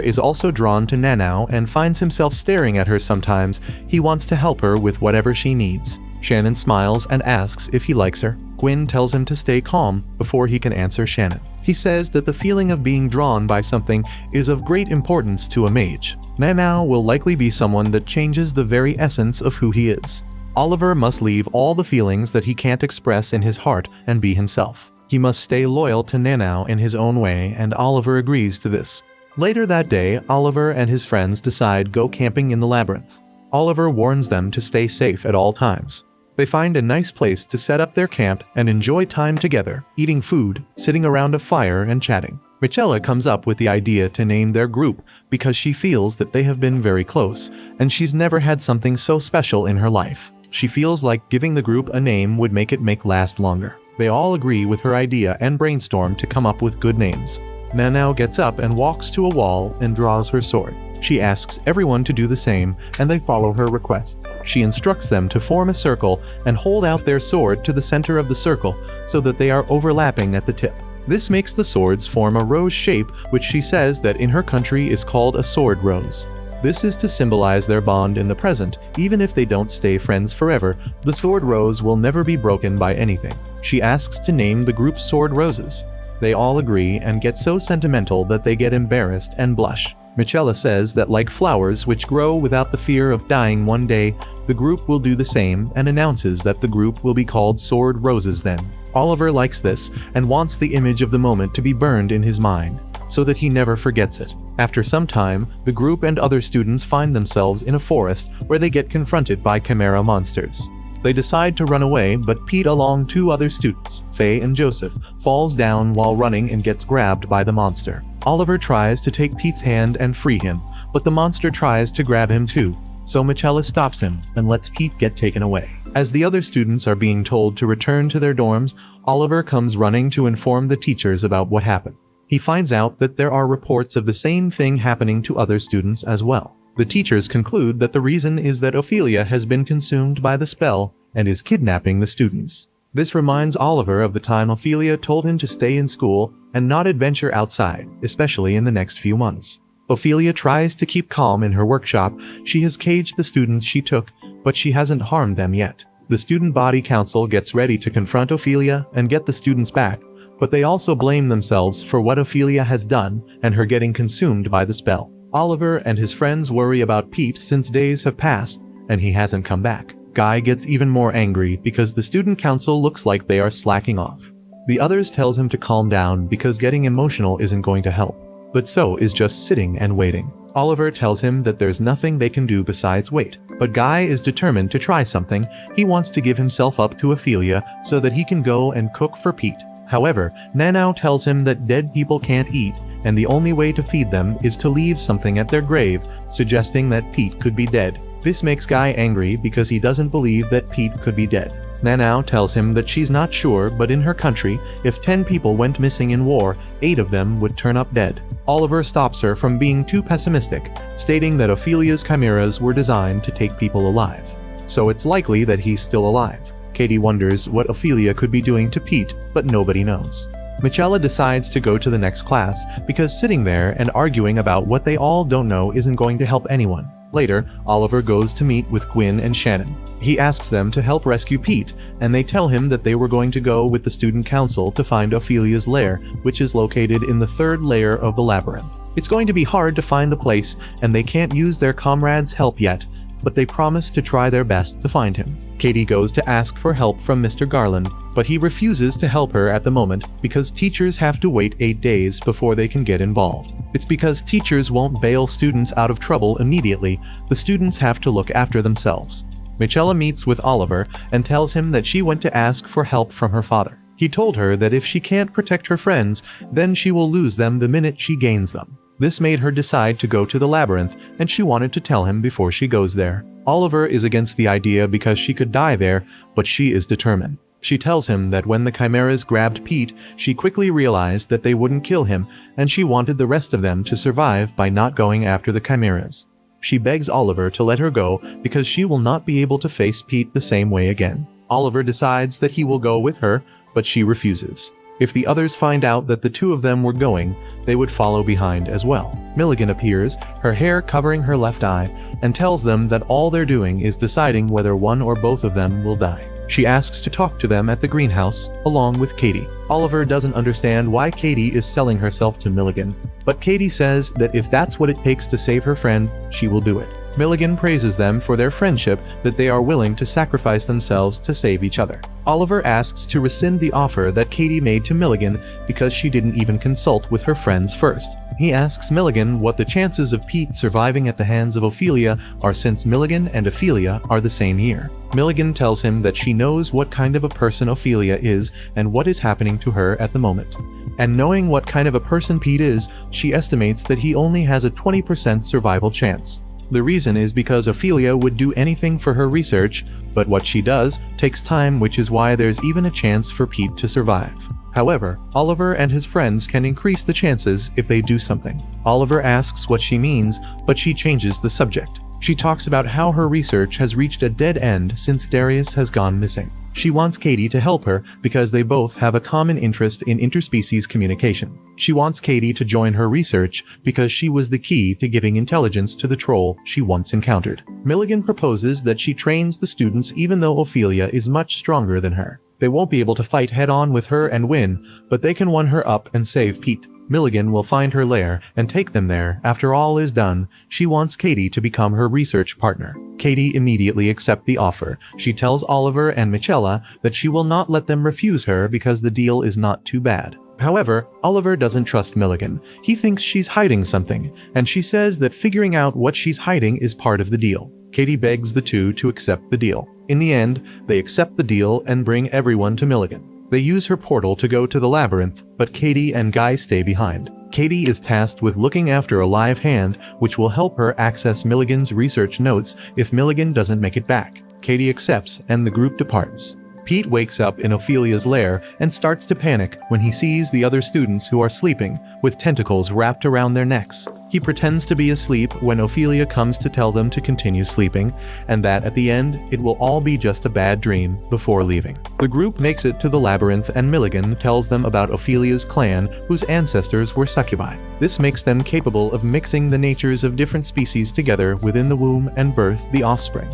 is also drawn to Nanau and finds himself staring at her sometimes. He wants to help her with whatever she needs. Shannon smiles and asks if he likes her. Gwyn tells him to stay calm before he can answer Shannon. He says that the feeling of being drawn by something is of great importance to a mage. Nanau will likely be someone that changes the very essence of who he is. Oliver must leave all the feelings that he can't express in his heart and be himself. He must stay loyal to Nanau in his own way, and Oliver agrees to this. Later that day, Oliver and his friends decide go camping in the labyrinth. Oliver warns them to stay safe at all times. They find a nice place to set up their camp and enjoy time together, eating food, sitting around a fire and chatting. Michela comes up with the idea to name their group because she feels that they have been very close, and she's never had something so special in her life. She feels like giving the group a name would make it last longer. They all agree with her idea and brainstorm to come up with good names. Nanau gets up and walks to a wall and draws her sword. She asks everyone to do the same, and they follow her request. She instructs them to form a circle and hold out their sword to the center of the circle so that they are overlapping at the tip. This makes the swords form a rose shape, which she says that in her country is called a sword rose. This is to symbolize their bond in the present. Even if they don't stay friends forever, the sword rose will never be broken by anything. She asks to name the group's sword roses. They all agree and get so sentimental that they get embarrassed and blush. Michella says that like flowers which grow without the fear of dying one day, the group will do the same and announces that the group will be called Sword Roses then. Oliver likes this and wants the image of the moment to be burned in his mind, so that he never forgets it. After some time, the group and other students find themselves in a forest where they get confronted by chimera monsters. They decide to run away, but Pete, along two other students, Faye and Joseph, falls down while running and gets grabbed by the monster. Oliver tries to take Pete's hand and free him, but the monster tries to grab him too, so Michella stops him and lets Pete get taken away. As the other students are being told to return to their dorms, Oliver comes running to inform the teachers about what happened. He finds out that there are reports of the same thing happening to other students as well. The teachers conclude that the reason is that Ophelia has been consumed by the spell and is kidnapping the students. This reminds Oliver of the time Ophelia told him to stay in school and not adventure outside, especially in the next few months. Ophelia tries to keep calm in her workshop. She has caged the students she took, but she hasn't harmed them yet. The Student Body Council gets ready to confront Ophelia and get the students back, but they also blame themselves for what Ophelia has done and her getting consumed by the spell. Oliver and his friends worry about Pete since days have passed and he hasn't come back. Guy gets even more angry because the student council looks like they are slacking off. The others tells him to calm down because getting emotional isn't going to help, but so is just sitting and waiting. Oliver tells him that there's nothing they can do besides wait, but Guy is determined to try something. He wants to give himself up to Ophelia so that he can go and cook for Pete. However, Nanau tells him that dead people can't eat, and the only way to feed them is to leave something at their grave, suggesting that Pete could be dead. This makes Guy angry because he doesn't believe that Pete could be dead. Nanau tells him that she's not sure, but in her country, if 10 people went missing in war, 8 of them would turn up dead. Oliver stops her from being too pessimistic, stating that Ophelia's chimeras were designed to take people alive. So it's likely that he's still alive. Katie wonders what Ophelia could be doing to Pete, but nobody knows. Michella decides to go to the next class because sitting there and arguing about what they all don't know isn't going to help anyone. Later, Oliver goes to meet with Gwyn and Shannon. He asks them to help rescue Pete, and they tell him that they were going to go with the student council to find Ophelia's lair, which is located in the 3rd layer of the labyrinth. It's going to be hard to find the place, and they can't use their comrades' help yet, but they promise to try their best to find him. Katie goes to ask for help from Mr. Garland, but he refuses to help her at the moment because teachers have to wait 8 days before they can get involved. It's because teachers won't bail students out of trouble immediately. The students have to look after themselves. Michella meets with Oliver and tells him that she went to ask for help from her father. He told her that if she can't protect her friends, then she will lose them the minute she gains them. This made her decide to go to the labyrinth, and she wanted to tell him before she goes there. Oliver is against the idea because she could die there, but she is determined. She tells him that when the chimeras grabbed Pete, she quickly realized that they wouldn't kill him, and she wanted the rest of them to survive by not going after the chimeras. She begs Oliver to let her go because she will not be able to face Pete the same way again. Oliver decides that he will go with her, but she refuses. If the others find out that the two of them were going, they would follow behind as well. Milligan appears, her hair covering her left eye, and tells them that all they're doing is deciding whether one or both of them will die. She asks to talk to them at the greenhouse, along with Katie. Oliver doesn't understand why Katie is selling herself to Milligan, but Katie says that if that's what it takes to save her friend, she will do it. Milligan praises them for their friendship, that they are willing to sacrifice themselves to save each other. Oliver asks to rescind the offer that Katie made to Milligan because she didn't even consult with her friends first. He asks Milligan what the chances of Pete surviving at the hands of Ophelia are since Milligan and Ophelia are the same year. Milligan tells him that she knows what kind of a person Ophelia is and what is happening to her at the moment. And knowing what kind of a person Pete is, she estimates that he only has a 20% survival chance. The reason is because Ophelia would do anything for her research, but what she does takes time, which is why there's even a chance for Pete to survive. However, Oliver and his friends can increase the chances if they do something. Oliver asks what she means, but she changes the subject. She talks about how her research has reached a dead end since Darius has gone missing. She wants Katie to help her because they both have a common interest in interspecies communication. She wants Katie to join her research because she was the key to giving intelligence to the troll she once encountered. Milligan proposes that she trains the students even though Ophelia is much stronger than her. They won't be able to fight head-on with her and win, but they can one her up and save Pete. Milligan will find her lair and take them there. After all is done, she wants Katie to become her research partner. Katie immediately accepts the offer. She tells Oliver and Michella that she will not let them refuse her because the deal is not too bad. However, Oliver doesn't trust Milligan. He thinks she's hiding something, and she says that figuring out what she's hiding is part of the deal. Katie begs the two to accept the deal. In the end, they accept the deal and bring everyone to Milligan. They use her portal to go to the labyrinth, but Katie and Guy stay behind. Katie is tasked with looking after a live hand, which will help her access Milligan's research notes if Milligan doesn't make it back. Katie accepts, and the group departs. Pete wakes up in Ophelia's lair and starts to panic when he sees the other students who are sleeping, with tentacles wrapped around their necks. He pretends to be asleep when Ophelia comes to tell them to continue sleeping, and that at the end, it will all be just a bad dream before leaving. The group makes it to the labyrinth, and Milligan tells them about Ophelia's clan, whose ancestors were succubi. This makes them capable of mixing the natures of different species together within the womb and birth the offspring.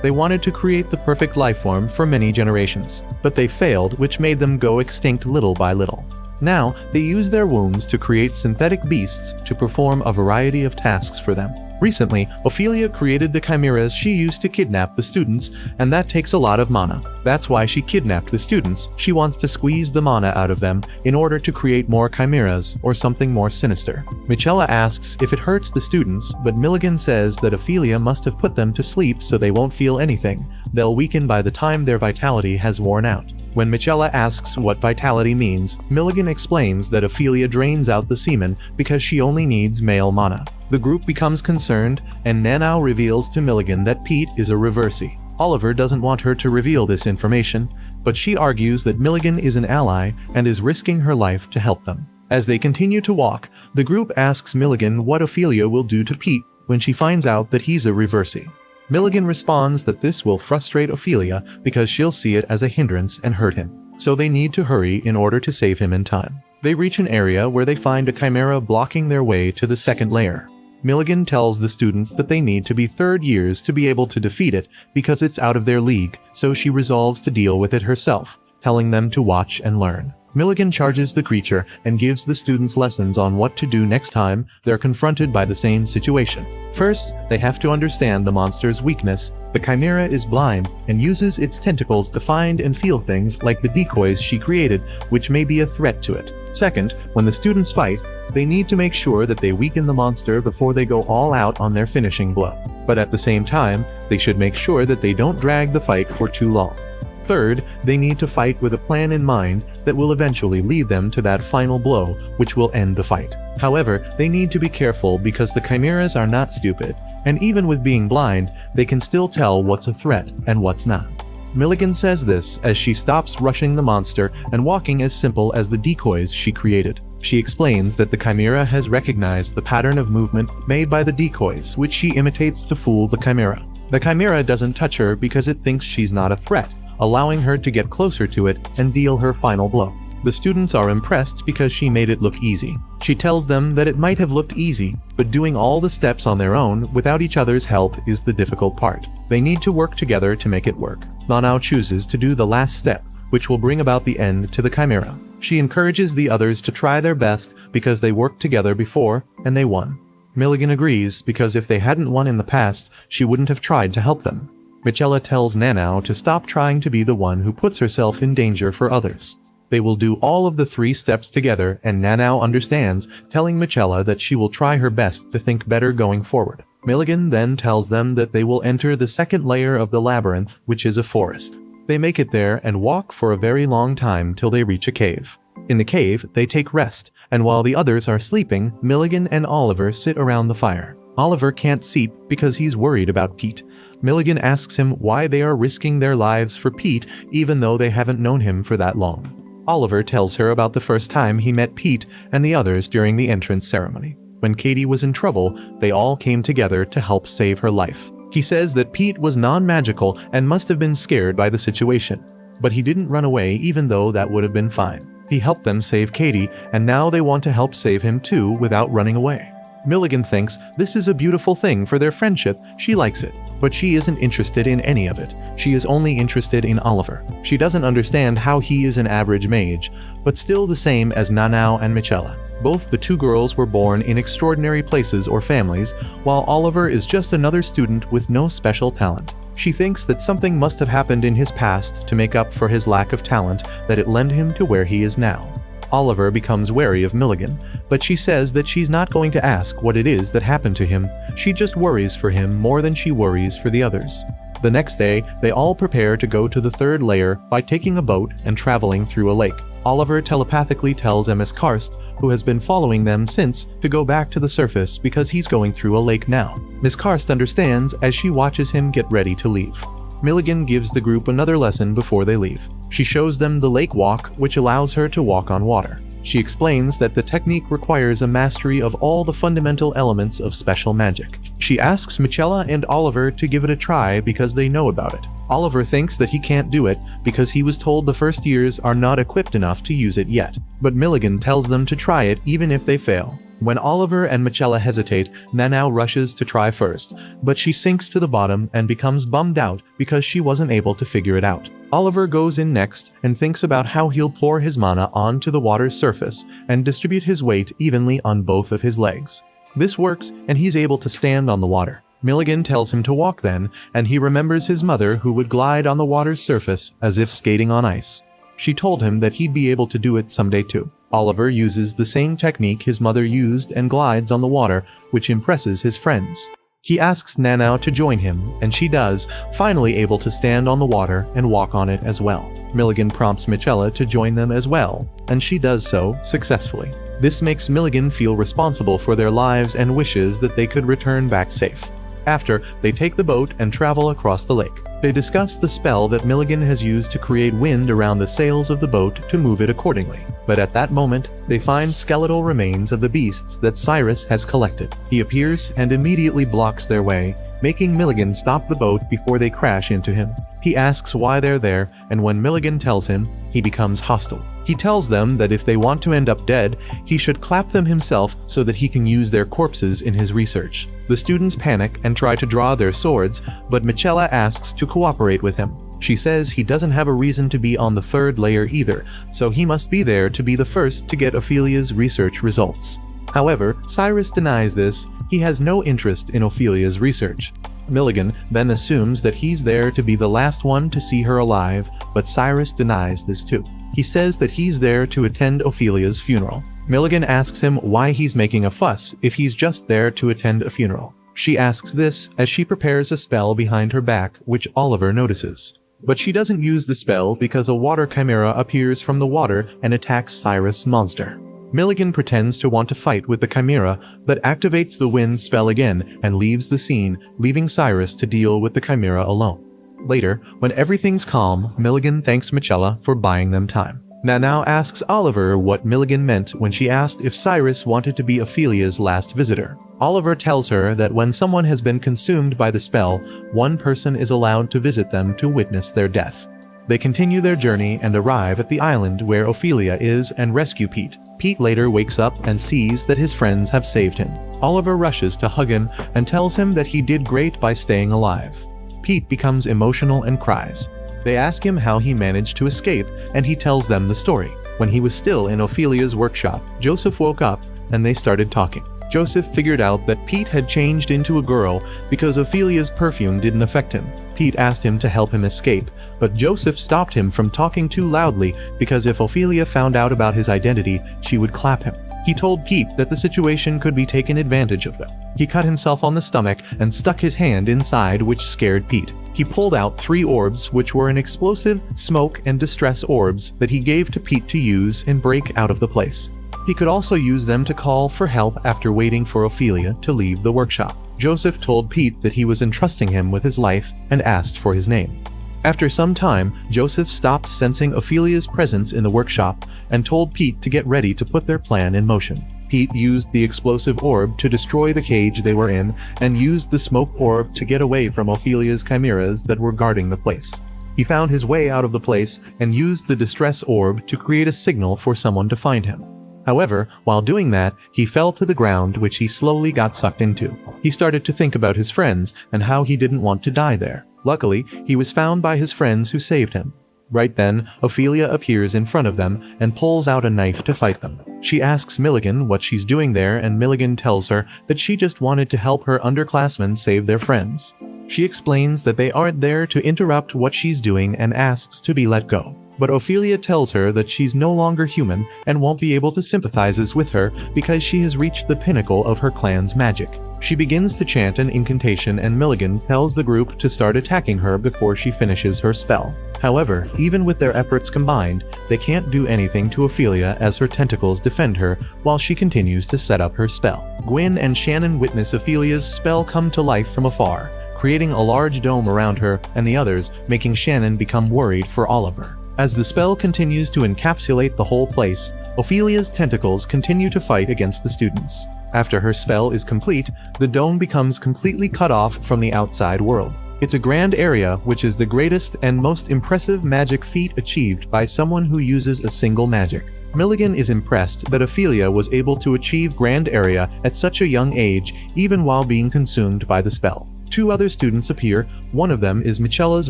They wanted to create the perfect life form for many generations, but they failed, which made them go extinct little by little. Now, they use their wombs to create synthetic beasts to perform a variety of tasks for them. Recently, Ophelia created the chimeras she used to kidnap the students, and that takes a lot of mana. That's why she kidnapped the students. She wants to squeeze the mana out of them in order to create more chimeras or something more sinister. Michella asks if it hurts the students, but Milligan says that Ophelia must have put them to sleep so they won't feel anything. They'll weaken by the time their vitality has worn out. When Michella asks what vitality means, Milligan explains that Ophelia drains out the semen because she only needs male mana. The group becomes concerned, and Nanau reveals to Milligan that Pete is a reversi. Oliver doesn't want her to reveal this information, but she argues that Milligan is an ally and is risking her life to help them. As they continue to walk, the group asks Milligan what Ophelia will do to Pete when she finds out that he's a reversi. Milligan responds that this will frustrate Ophelia because she'll see it as a hindrance and hurt him, so they need to hurry in order to save him in time. They reach an area where they find a chimera blocking their way to the second layer. Milligan tells the students that they need to be third years to be able to defeat it because it's out of their league, so she resolves to deal with it herself, telling them to watch and learn. Milligan charges the creature and gives the students lessons on what to do next time they're confronted by the same situation. First, they have to understand the monster's weakness. The chimera is blind and uses its tentacles to find and feel things like the decoys she created, which may be a threat to it. Second, when the students fight, they need to make sure that they weaken the monster before they go all out on their finishing blow. But at the same time, they should make sure that they don't drag the fight for too long. Third, they need to fight with a plan in mind that will eventually lead them to that final blow, which will end the fight. However, they need to be careful because the chimeras are not stupid, and even with being blind, they can still tell what's a threat and what's not. Milligan says this as she stops rushing the monster and walking as simple as the decoys she created. She explains that the chimera has recognized the pattern of movement made by the decoys, which she imitates to fool the chimera. The chimera doesn't touch her because it thinks she's not a threat, allowing her to get closer to it and deal her final blow. The students are impressed because she made it look easy. She tells them that it might have looked easy, but doing all the steps on their own without each other's help is the difficult part. They need to work together to make it work. Nanau chooses to do the last step, which will bring about the end to the chimera. She encourages the others to try their best because they worked together before and they won. Milligan agrees because if they hadn't won in the past, she wouldn't have tried to help them. Michella tells Nanau to stop trying to be the one who puts herself in danger for others. They will do all of the 3 steps together, and Nanau understands, telling Michella that she will try her best to think better going forward. Milligan then tells them that they will enter the second layer of the labyrinth, which is a forest. They make it there and walk for a very long time till they reach a cave. In the cave, they take rest, and while the others are sleeping, Milligan and Oliver sit around the fire. Oliver can't sleep because he's worried about Pete. Milligan asks him why they are risking their lives for Pete even though they haven't known him for that long. Oliver tells her about the first time he met Pete and the others during the entrance ceremony. When Katie was in trouble, they all came together to help save her life. He says that Pete was non-magical and must have been scared by the situation. But he didn't run away, even though that would have been fine. He helped them save Katie, and now they want to help save him too without running away. Milligan thinks this is a beautiful thing for their friendship. She likes it, but she isn't interested in any of it. She is only interested in Oliver. She doesn't understand how he is an average mage, but still the same as Nanao and Michela. Both the two girls were born in extraordinary places or families, while Oliver is just another student with no special talent. She thinks that something must have happened in his past to make up for his lack of talent, that it led him to where he is now. Oliver becomes wary of Milligan, but she says that she's not going to ask what it is that happened to him. She just worries for him more than she worries for the others. The next day, they all prepare to go to the third layer by taking a boat and traveling through a lake. Oliver telepathically tells Ms. Karst, who has been following them since, to go back to the surface because he's going through a lake now. Ms. Karst understands as she watches him get ready to leave. Milligan gives the group another lesson before they leave. She shows them the lake walk, which allows her to walk on water. She explains that the technique requires a mastery of all the fundamental elements of special magic. She asks Michela and Oliver to give it a try because they know about it. Oliver thinks that he can't do it because he was told the first years are not equipped enough to use it yet. But Milligan tells them to try it even if they fail. When Oliver and Michela hesitate, Nanao rushes to try first, but she sinks to the bottom and becomes bummed out because she wasn't able to figure it out. Oliver goes in next and thinks about how he'll pour his mana onto the water's surface and distribute his weight evenly on both of his legs. This works, and he's able to stand on the water. Milligan tells him to walk then, and he remembers his mother who would glide on the water's surface as if skating on ice. She told him that he'd be able to do it someday too. Oliver uses the same technique his mother used and glides on the water, which impresses his friends. He asks Nanao to join him, and she does, finally able to stand on the water and walk on it as well. Milligan prompts Michela to join them as well, and she does so successfully. This makes Milligan feel responsible for their lives and wishes that they could return back safe. After, they take the boat and travel across the lake. They discuss the spell that Milligan has used to create wind around the sails of the boat to move it accordingly. But at that moment, they find skeletal remains of the beasts that Cyrus has collected. He appears and immediately blocks their way, making Milligan stop the boat before they crash into him. He asks why they're there, and when Milligan tells him, he becomes hostile. He tells them that if they want to end up dead, he should clap them himself so that he can use their corpses in his research. The students panic and try to draw their swords, but Michela asks to cooperate with him. She says he doesn't have a reason to be on the third layer either, so he must be there to be the first to get Ophelia's research results. However, Cyrus denies this. He has no interest in Ophelia's research. Milligan then assumes that he's there to be the last one to see her alive, but Cyrus denies this too. He says that he's there to attend Ophelia's funeral. Milligan asks him why he's making a fuss if he's just there to attend a funeral. She asks this as she prepares a spell behind her back, which Oliver notices. But she doesn't use the spell because a water chimera appears from the water and attacks Cyrus' monster. Milligan pretends to want to fight with the chimera, but activates the wind spell again and leaves the scene, leaving Cyrus to deal with the chimera alone. Later, when everything's calm, Milligan thanks Michela for buying them time. Nanao asks Oliver what Milligan meant when she asked if Cyrus wanted to be Ophelia's last visitor. Oliver tells her that when someone has been consumed by the spell, one person is allowed to visit them to witness their death. They continue their journey and arrive at the island where Ophelia is and rescue Pete. Pete later wakes up and sees that his friends have saved him. Oliver rushes to hug him and tells him that he did great by staying alive. Pete becomes emotional and cries. They ask him how he managed to escape, and he tells them the story. When he was still in Ophelia's workshop, Joseph woke up and they started talking. Joseph figured out that Pete had changed into a girl because Ophelia's perfume didn't affect him. Pete asked him to help him escape, but Joseph stopped him from talking too loudly because if Ophelia found out about his identity, she would clap him. He told Pete that the situation could be taken advantage of though. He cut himself on the stomach and stuck his hand inside, which scared Pete. He pulled out 3 orbs, which were an explosive, smoke, and distress orbs that he gave to Pete to use and break out of the place. He could also use them to call for help after waiting for Ophelia to leave the workshop. Joseph told Pete that he was entrusting him with his life and asked for his name. After some time, Joseph stopped sensing Ophelia's presence in the workshop and told Pete to get ready to put their plan in motion. Pete used the explosive orb to destroy the cage they were in and used the smoke orb to get away from Ophelia's chimeras that were guarding the place. He found his way out of the place and used the distress orb to create a signal for someone to find him. However, while doing that, he fell to the ground, which he slowly got sucked into. He started to think about his friends and how he didn't want to die there. Luckily, he was found by his friends who saved him. Right then, Ophelia appears in front of them and pulls out a knife to fight them. She asks Milligan what she's doing there, and Milligan tells her that she just wanted to help her underclassmen save their friends. She explains that they aren't there to interrupt what she's doing and asks to be let go. But Ophelia tells her that she's no longer human and won't be able to sympathize with her because she has reached the pinnacle of her clan's magic. She begins to chant an incantation, and Milligan tells the group to start attacking her before she finishes her spell. However, even with their efforts combined, they can't do anything to Ophelia as her tentacles defend her while she continues to set up her spell. Gwyn and Shannon witness Ophelia's spell come to life from afar, creating a large dome around her and the others, making Shannon become worried for Oliver. As the spell continues to encapsulate the whole place, Ophelia's tentacles continue to fight against the students. After her spell is complete, the dome becomes completely cut off from the outside world. It's a grand area, which is the greatest and most impressive magic feat achieved by someone who uses a single magic. Milligan is impressed that Ophelia was able to achieve grand area at such a young age, even while being consumed by the spell. Two other students appear. One of them is Michella's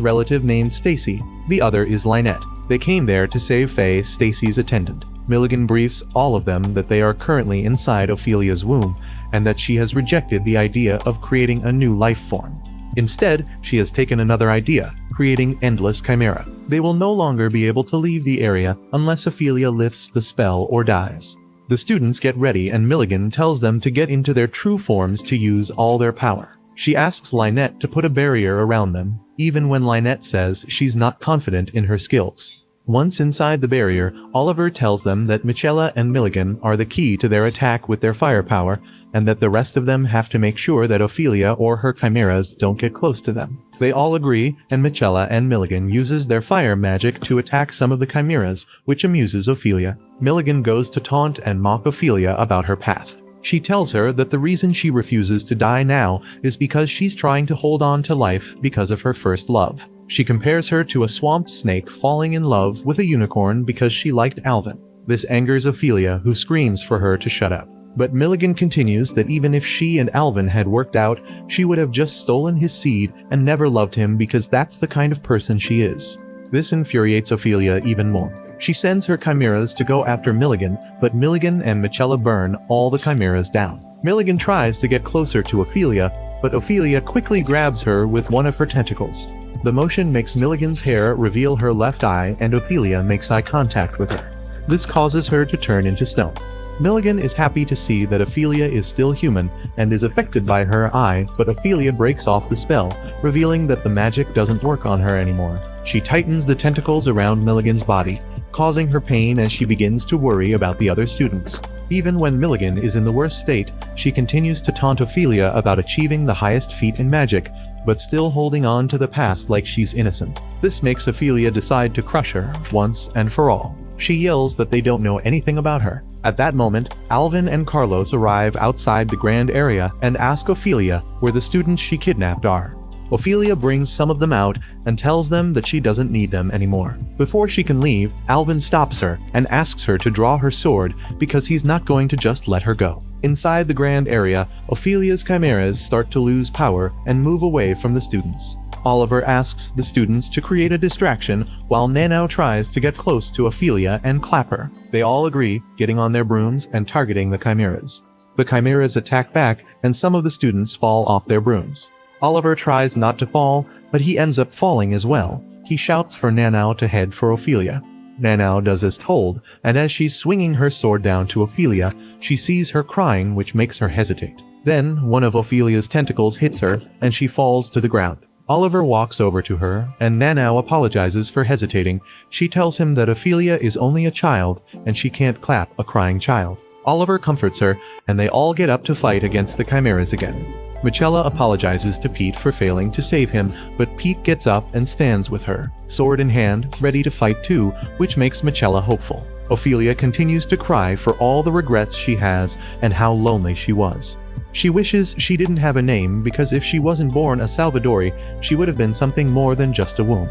relative named Stacy. The other is Lynette. They came there to save Faye, Stacy's attendant. Milligan briefs all of them that they are currently inside Ophelia's womb and that she has rejected the idea of creating a new life form. Instead, she has taken another idea, creating Endless Chimera. They will no longer be able to leave the area unless Ophelia lifts the spell or dies. The students get ready, and Milligan tells them to get into their true forms to use all their power. She asks Lynette to put a barrier around them, even when Lynette says she's not confident in her skills. Once inside the barrier, Oliver tells them that Michella and Milligan are the key to their attack with their firepower, and that the rest of them have to make sure that Ophelia or her chimeras don't get close to them. They all agree, and Michella and Milligan uses their fire magic to attack some of the chimeras, which amuses Ophelia. Milligan goes to taunt and mock Ophelia about her past. She tells her that the reason she refuses to die now is because she's trying to hold on to life because of her first love. She compares her to a swamp snake falling in love with a unicorn because she liked Alvin. This angers Ophelia, who screams for her to shut up. But Milligan continues that even if she and Alvin had worked out, she would have just stolen his seed and never loved him because that's the kind of person she is. This infuriates Ophelia even more. She sends her chimeras to go after Milligan, but Milligan and Michella burn all the chimeras down. Milligan tries to get closer to Ophelia, but Ophelia quickly grabs her with one of her tentacles. The motion makes Milligan's hair reveal her left eye, and Ophelia makes eye contact with her. This causes her to turn into stone. Milligan is happy to see that Ophelia is still human and is affected by her eye, but Ophelia breaks off the spell, revealing that the magic doesn't work on her anymore. She tightens the tentacles around Milligan's body, causing her pain as she begins to worry about the other students. Even when Milligan is in the worst state, she continues to taunt Ophelia about achieving the highest feat in magic, but still holding on to the past like she's innocent. This makes Ophelia decide to crush her, once and for all. She yells that they don't know anything about her. At that moment, Alvin and Carlos arrive outside the grand area and ask Ophelia where the students she kidnapped are. Ophelia brings some of them out and tells them that she doesn't need them anymore. Before she can leave, Alvin stops her and asks her to draw her sword because he's not going to just let her go. Inside the grand area, Ophelia's chimeras start to lose power and move away from the students. Oliver asks the students to create a distraction while Nanau tries to get close to Ophelia and clap her. They all agree, getting on their brooms and targeting the chimeras. The chimeras attack back and some of the students fall off their brooms. Oliver tries not to fall, but he ends up falling as well. He shouts for Nanau to head for Ophelia. Nanau does as told, and as she's swinging her sword down to Ophelia, she sees her crying, which makes her hesitate. Then, one of Ophelia's tentacles hits her, and she falls to the ground. Oliver walks over to her, and Nanau apologizes for hesitating. She tells him that Ophelia is only a child, and she can't clap a crying child. Oliver comforts her, and they all get up to fight against the chimeras again. Michella apologizes to Pete for failing to save him, but Pete gets up and stands with her, sword in hand, ready to fight too, which makes Michella hopeful. Ophelia continues to cry for all the regrets she has and how lonely she was. She wishes she didn't have a name because if she wasn't born a Salvadori, she would have been something more than just a womb.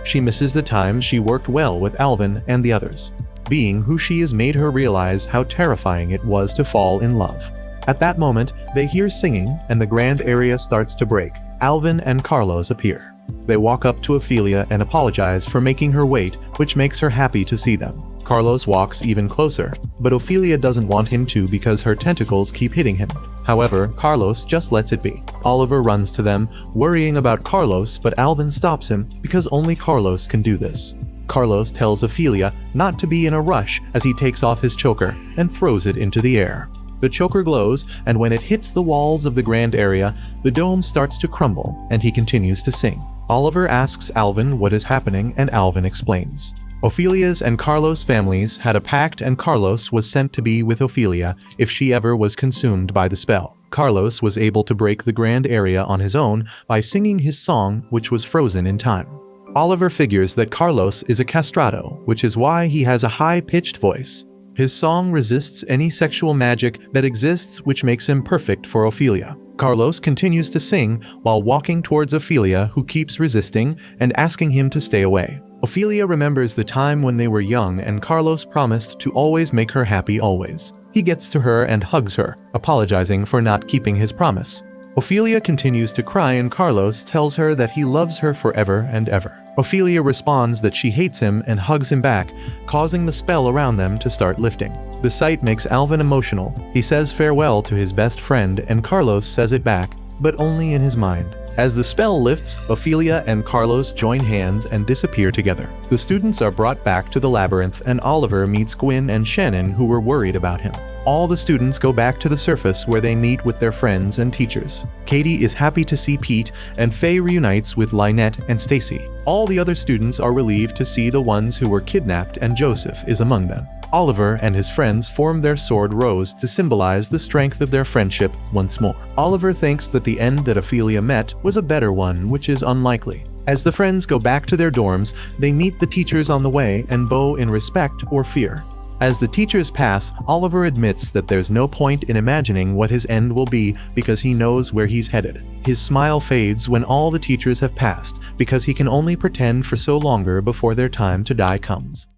She misses the time she worked well with Alvin and the others. Being who she is made her realize how terrifying it was to fall in love. At that moment, they hear singing and the grand area starts to break. Alvin and Carlos appear. They walk up to Ophelia and apologize for making her wait, which makes her happy to see them. Carlos walks even closer, but Ophelia doesn't want him to because her tentacles keep hitting him. However, Carlos just lets it be. Oliver runs to them, worrying about Carlos, but Alvin stops him because only Carlos can do this. Carlos tells Ophelia not to be in a rush as he takes off his choker and throws it into the air. The choker glows, and when it hits the walls of the grand area, the dome starts to crumble, and he continues to sing. Oliver asks Alvin what is happening, and Alvin explains. Ophelia's and Carlos' families had a pact, and Carlos was sent to be with Ophelia if she ever was consumed by the spell. Carlos was able to break the grand area on his own by singing his song, which was frozen in time. Oliver figures that Carlos is a castrato, which is why he has a high-pitched voice. His song resists any sexual magic that exists, which makes him perfect for Ophelia. Carlos continues to sing while walking towards Ophelia, who keeps resisting and asking him to stay away. Ophelia remembers the time when they were young and Carlos promised to always make her happy always. He gets to her and hugs her, apologizing for not keeping his promise. Ophelia continues to cry and Carlos tells her that he loves her forever and ever. Ophelia responds that she hates him and hugs him back, causing the spell around them to start lifting. The sight makes Alvin emotional. He says farewell to his best friend and Carlos says it back, but only in his mind. As the spell lifts, Ophelia and Carlos join hands and disappear together. The students are brought back to the labyrinth and Oliver meets Gwen and Shannon, who were worried about him. All the students go back to the surface where they meet with their friends and teachers. Katie is happy to see Pete and Faye reunites with Lynette and Stacy. All the other students are relieved to see the ones who were kidnapped and Joseph is among them. Oliver and his friends form their sword rose to symbolize the strength of their friendship once more. Oliver thinks that the end that Ophelia met was a better one, which is unlikely. As the friends go back to their dorms, they meet the teachers on the way and bow in respect or fear. As the teachers pass, Oliver admits that there's no point in imagining what his end will be because he knows where he's headed. His smile fades when all the teachers have passed because he can only pretend for so longer before their time to die comes.